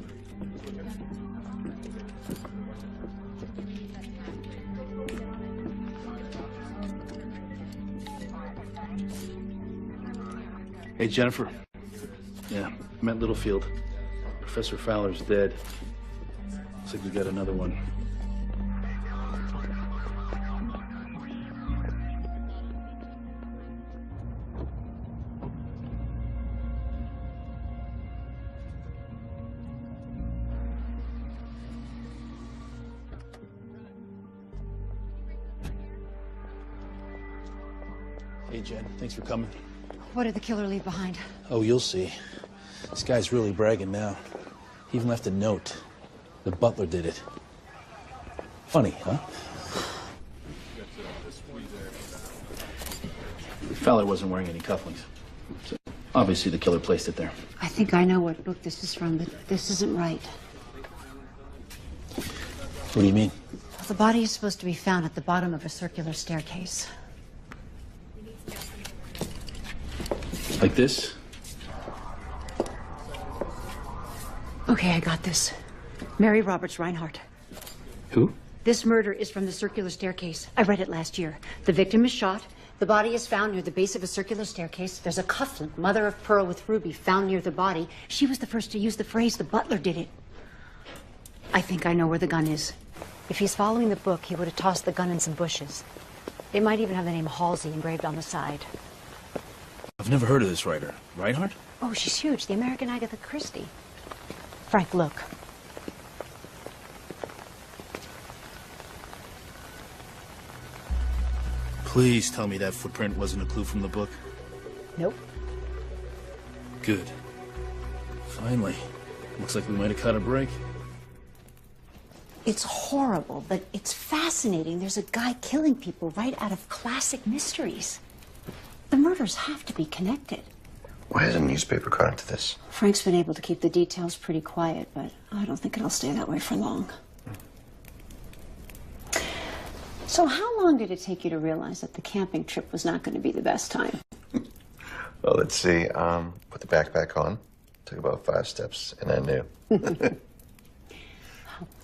[SPEAKER 18] Hey, Jennifer. Yeah, I'm at Littlefield. Professor Fowler's dead. Looks like we got another one. Hey, Jen, thanks for coming.
[SPEAKER 2] What did the killer leave behind?
[SPEAKER 18] Oh, you'll see. This guy's really bragging now. He even left a note. The butler did it. Funny, huh? Fowler wasn't wearing any cufflinks. So obviously the killer placed it there.
[SPEAKER 2] I think I know what book this is from, but this isn't right.
[SPEAKER 18] What do you mean?
[SPEAKER 2] The body is supposed to be found at the bottom of a circular staircase.
[SPEAKER 18] Like this?
[SPEAKER 2] Okay, I got this. Mary Roberts Reinhardt.
[SPEAKER 18] Who?
[SPEAKER 2] This murder is from the circular staircase. I read it last year. The victim is shot. The body is found near the base of a circular staircase. There's a cufflink, mother of pearl with ruby, found near the body. She was the first to use the phrase, the butler did it. I think I know where the gun is. If he's following the book, he would have tossed the gun in some bushes. It might even have the name Halsey engraved on the side.
[SPEAKER 18] I've never heard of this writer. Reinhardt?
[SPEAKER 2] Oh, she's huge. The American Agatha Christie. Frank, look.
[SPEAKER 18] Please tell me that footprint wasn't a clue from the book.
[SPEAKER 2] Nope.
[SPEAKER 18] Good. Finally. Looks like we might have caught a break.
[SPEAKER 2] It's horrible, but it's fascinating. There's a guy killing people right out of classic mysteries. The murders have to be connected.
[SPEAKER 4] Why hasn't a newspaper caught into this?
[SPEAKER 2] Frank's been able to keep the details pretty quiet, but I don't think it'll stay that way for long. So how long did it take you to realize that the camping trip was not going to be the best time?
[SPEAKER 4] Well, let's see. Put the backpack on. Took about 5 steps, and I knew.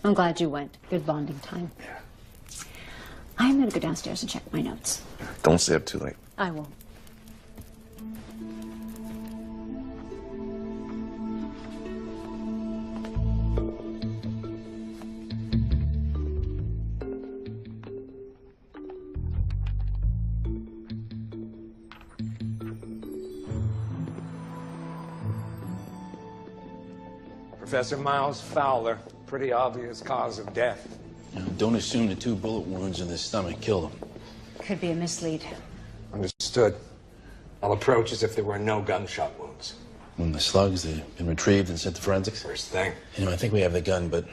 [SPEAKER 2] I'm glad you went. Good bonding time. I'm going to go downstairs and check my notes.
[SPEAKER 4] Don't stay up too late.
[SPEAKER 2] I won't.
[SPEAKER 14] Professor Miles Fowler, pretty obvious cause of death.
[SPEAKER 18] Don't assume the 2 bullet wounds in the stomach killed him.
[SPEAKER 2] Could be a mislead.
[SPEAKER 14] Understood. I'll approach as if there were no gunshot wounds.
[SPEAKER 18] When the slugs, they've been retrieved and sent to forensics?
[SPEAKER 14] First thing.
[SPEAKER 18] I think we have the gun, but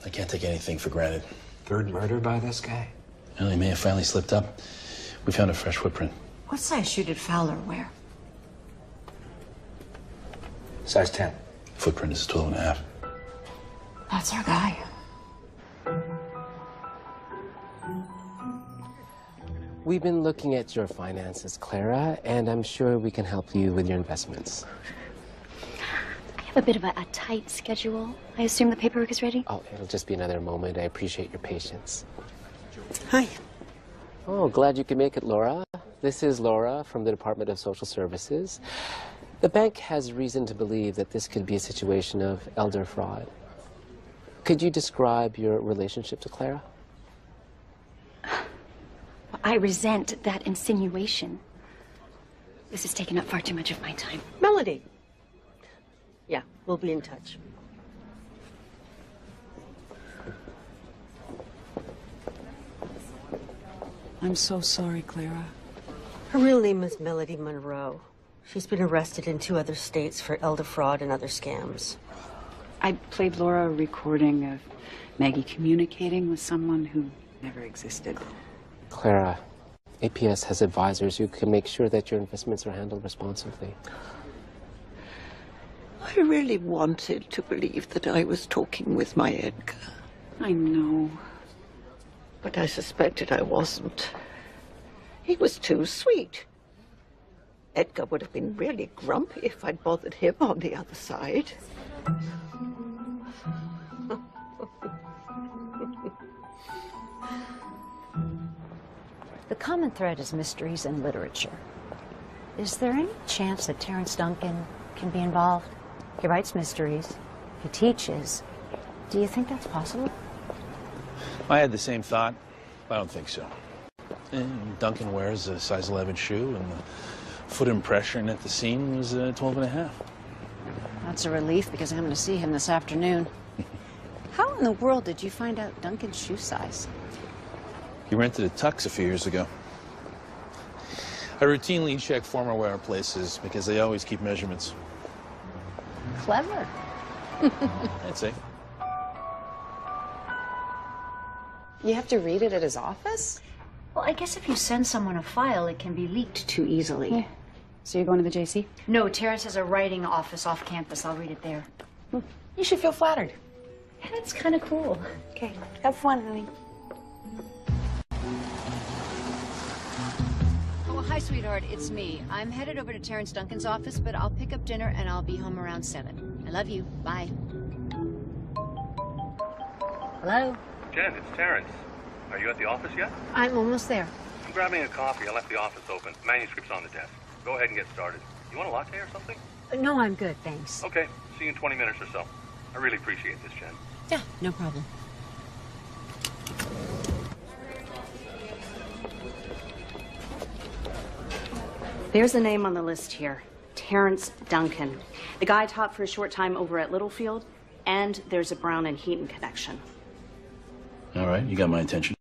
[SPEAKER 18] I can't take anything for granted.
[SPEAKER 14] Third murder by this guy?
[SPEAKER 18] Well, he may have finally slipped up. We found a fresh footprint.
[SPEAKER 2] What size shoe did Fowler wear?
[SPEAKER 14] Size 10.
[SPEAKER 18] Footprint is 12.5.
[SPEAKER 2] That's our guy.
[SPEAKER 22] We've been looking at your finances, Clara, and I'm sure we can help you with your investments.
[SPEAKER 10] I have a bit of a tight schedule. I assume the paperwork is ready?
[SPEAKER 22] Oh, it'll just be another moment. I appreciate your patience.
[SPEAKER 21] Hi.
[SPEAKER 22] Oh, glad you could make it, Laura. This is Laura from the Department of Social Services. The bank has reason to believe that this could be a situation of elder fraud. Could you describe your relationship to Clara?
[SPEAKER 10] I resent that insinuation. This has taken up far too much of my time.
[SPEAKER 21] Melody. Yeah, we'll be in touch.
[SPEAKER 6] I'm so sorry, Clara.
[SPEAKER 21] Her real name is Melody Monroe. She's been arrested in 2 other states for elder fraud and other scams.
[SPEAKER 6] I played Laura a recording of Maggie communicating with someone who never existed.
[SPEAKER 22] Clara, APS has advisors who can make sure that your investments are handled responsibly.
[SPEAKER 21] I really wanted to believe that I was talking with my Edgar.
[SPEAKER 6] I know.
[SPEAKER 21] But I suspected I wasn't. He was too sweet. Edgar would have been really grumpy if I'd bothered him on the other side.
[SPEAKER 2] The common thread is mysteries and literature. Is there any chance that Terrence Duncan can be involved? He writes mysteries. He teaches. Do you think that's possible?
[SPEAKER 18] I had the same thought. I don't think so. And Duncan wears a size 11 shoe, and the foot impression at the scene was 12 and a half.
[SPEAKER 2] That's a relief because I'm going to see him this afternoon. How in the world did you find out Duncan's shoe size?
[SPEAKER 18] He rented a Tux a few years ago. I routinely check former wear places because they always keep measurements.
[SPEAKER 2] Clever.
[SPEAKER 18] I'd say.
[SPEAKER 6] You have to read it at his office?
[SPEAKER 2] Well, I guess if you send someone a file, it can be leaked too easily.
[SPEAKER 6] Yeah. So you're going to the JC?
[SPEAKER 2] No, Terrence has a writing office off campus. I'll read it there.
[SPEAKER 6] You should feel flattered.
[SPEAKER 2] Yeah, that's kind of cool.
[SPEAKER 6] Okay, have fun, honey.
[SPEAKER 2] Oh, hi, sweetheart. It's me. I'm headed over to Terrence Duncan's office, but I'll pick up dinner and I'll be home around 7. I love you. Bye. Hello?
[SPEAKER 5] Jen, it's Terrence. Are you at the office yet?
[SPEAKER 2] I'm almost there.
[SPEAKER 5] I'm grabbing a coffee. I left the office open. Manuscript's on the desk. Go ahead and get started. You want a latte or something?
[SPEAKER 2] No, I'm good, thanks.
[SPEAKER 5] Okay. See you in 20 minutes or so. I really appreciate this, Jen.
[SPEAKER 2] Yeah, no problem.
[SPEAKER 6] There's a name on the list here. Terrence Duncan. The guy taught for a short time over at Littlefield, and there's a Brown and Heaton connection.
[SPEAKER 18] All right, you got my attention.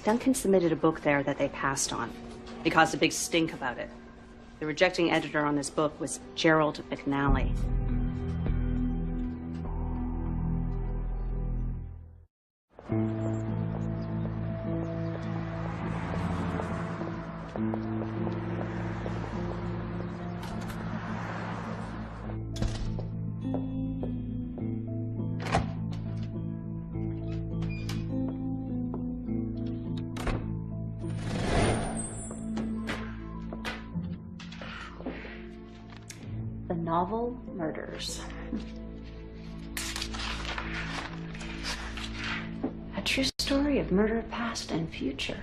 [SPEAKER 6] Duncan submitted a book there that they passed on. They caused a big stink about it. The rejecting editor on this book was Gerald McNally.
[SPEAKER 2] The Novel Murders. A true story of murder past and future.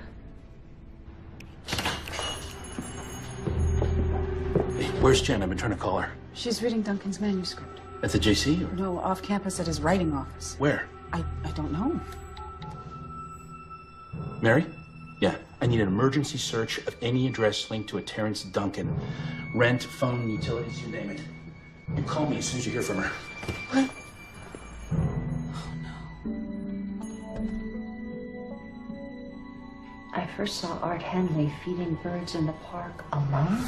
[SPEAKER 18] Hey, where's Jen? I've been trying to call her.
[SPEAKER 6] She's reading Duncan's manuscript.
[SPEAKER 18] At the JC? Or?
[SPEAKER 6] No, off campus at his writing office.
[SPEAKER 18] Where?
[SPEAKER 6] I don't know.
[SPEAKER 18] Mary? Yeah, I need an emergency search of any address linked to a Terrence Duncan. Rent, phone, utilities, you name it. And call me as soon as you hear from her.
[SPEAKER 6] What?
[SPEAKER 2] I first saw Art Henley feeding birds in the park alone.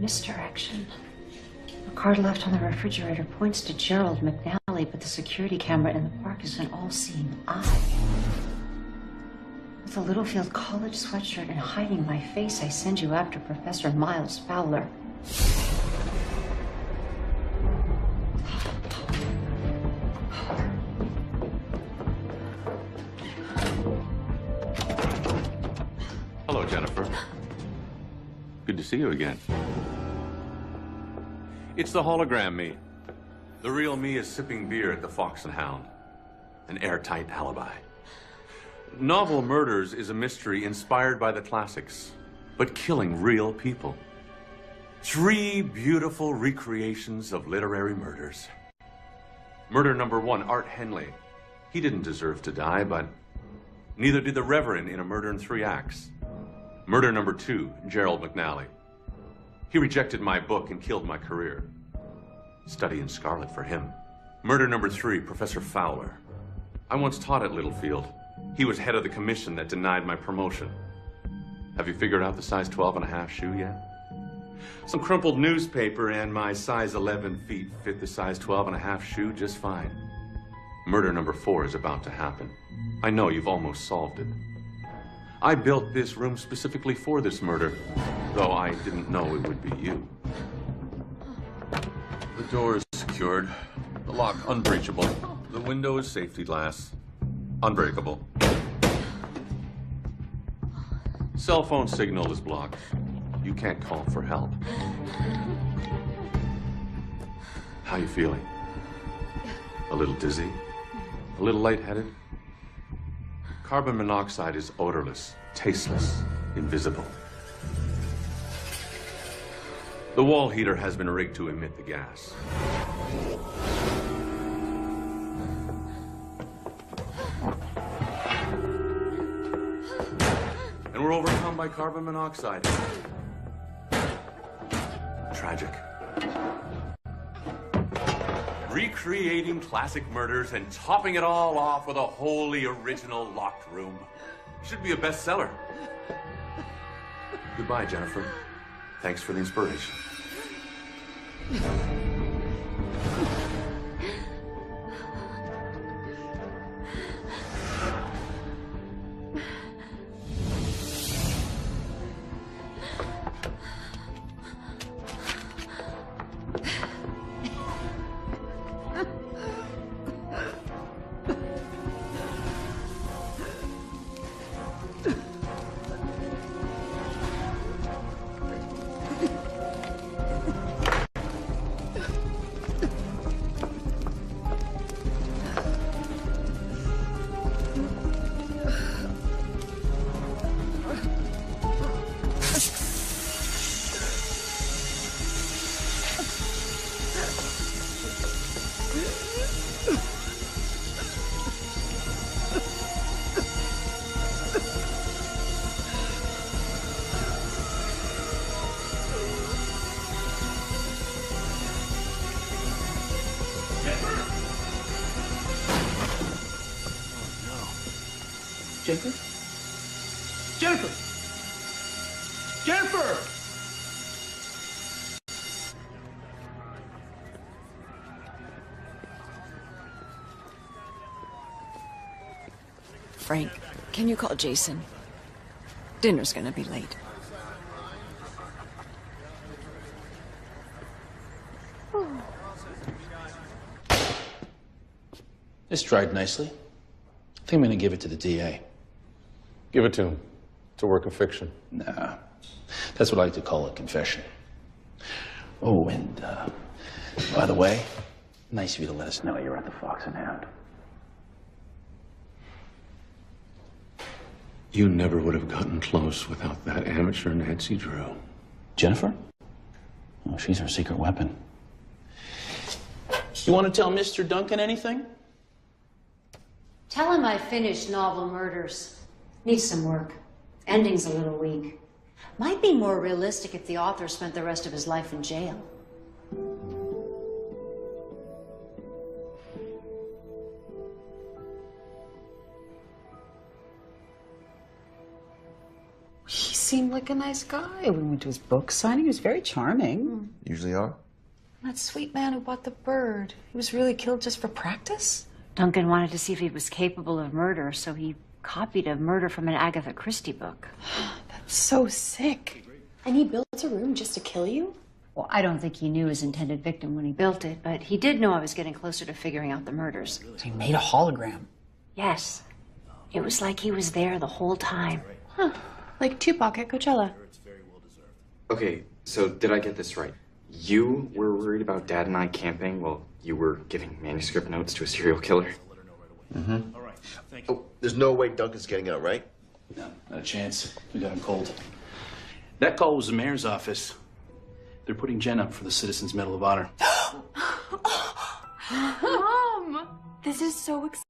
[SPEAKER 2] Misdirection. A card left on the refrigerator points to Gerald McNally, but the security camera in the park is an all-seeing eye. With a Littlefield College sweatshirt and hiding my face, I send you after Professor Miles Fowler.
[SPEAKER 5] Hello, Jennifer. Good to see you again.
[SPEAKER 3] It's the hologram me. The real me is sipping beer at the Fox and Hound. An airtight alibi. Novel Murders is a mystery inspired by the classics, but killing real people. 3 beautiful recreations of literary murders. Murder number 1, Art Henley. He didn't deserve to die, but neither did the Reverend in A Murder in 3 Acts. Murder number 2, Gerald McNally. He rejected my book and killed my career. Study in Scarlet for him. Murder number 3, Professor Fowler. I once taught at Littlefield. He was head of the commission that denied my promotion. Have you figured out the size 12.5 shoe yet? Some crumpled newspaper and my size 11 feet fit the size 12.5 shoe just fine. Murder number 4 is about to happen. I know you've almost solved it. I built this room specifically for this murder, though I didn't know it would be you. The door is secured, the lock unbreachable, the window is safety glass, unbreakable. Cell phone signal is blocked. You can't call for help. How you feeling? A little dizzy? A little lightheaded? Carbon monoxide is odorless, tasteless, invisible. The wall heater has been rigged to emit the gas. And we're overcome by carbon monoxide. Tragic. Recreating classic murders and topping it all off with a wholly original locked room. Should be a bestseller. Goodbye, Jennifer. Thanks for the inspiration.
[SPEAKER 12] Jennifer? Jennifer! Jennifer!
[SPEAKER 19] Frank, can you call Jason? Dinner's gonna be late.
[SPEAKER 12] This dried nicely. I think I'm gonna give it to the DA.
[SPEAKER 7] Give it to him. It's a work of fiction.
[SPEAKER 12] Nah. That's what I like to call a confession. Oh, and by the way, nice of you to let us know you're at the Fox and Hound.
[SPEAKER 3] You never would have gotten close without that amateur Nancy Drew.
[SPEAKER 12] Jennifer? Oh, she's our secret weapon. You want to tell Mr. Duncan anything?
[SPEAKER 2] Tell him I finished Novel Murders. Needs some work. Ending's a little weak. Might be more realistic if the author spent the rest of his life in jail.
[SPEAKER 6] He seemed like a nice guy. We went to his book signing. He was very charming.
[SPEAKER 9] Usually are.
[SPEAKER 6] That sweet man who bought the bird. He was really killed just for practice?
[SPEAKER 2] Duncan wanted to see if he was capable of murder, so he copied a murder from an Agatha Christie book.
[SPEAKER 6] That's so sick.
[SPEAKER 10] And he built a room just to kill you?
[SPEAKER 2] Well, I don't think he knew his intended victim when he built it, but he did know I was getting closer to figuring out the murders.
[SPEAKER 6] He made a hologram.
[SPEAKER 2] Yes. It was like he was there the whole time.
[SPEAKER 10] Huh. Like Tupac at Coachella.
[SPEAKER 11] Okay, so did I get this right? You were worried about Dad and I camping while you were giving manuscript notes to a serial killer?
[SPEAKER 12] Mm-hmm.
[SPEAKER 9] Oh, there's no way Duncan's getting out, right?
[SPEAKER 12] No, not a chance. We got him cold. That call was the mayor's office. They're putting Jen up for the Citizens Medal of Honor.
[SPEAKER 16] Mom! This is so exciting.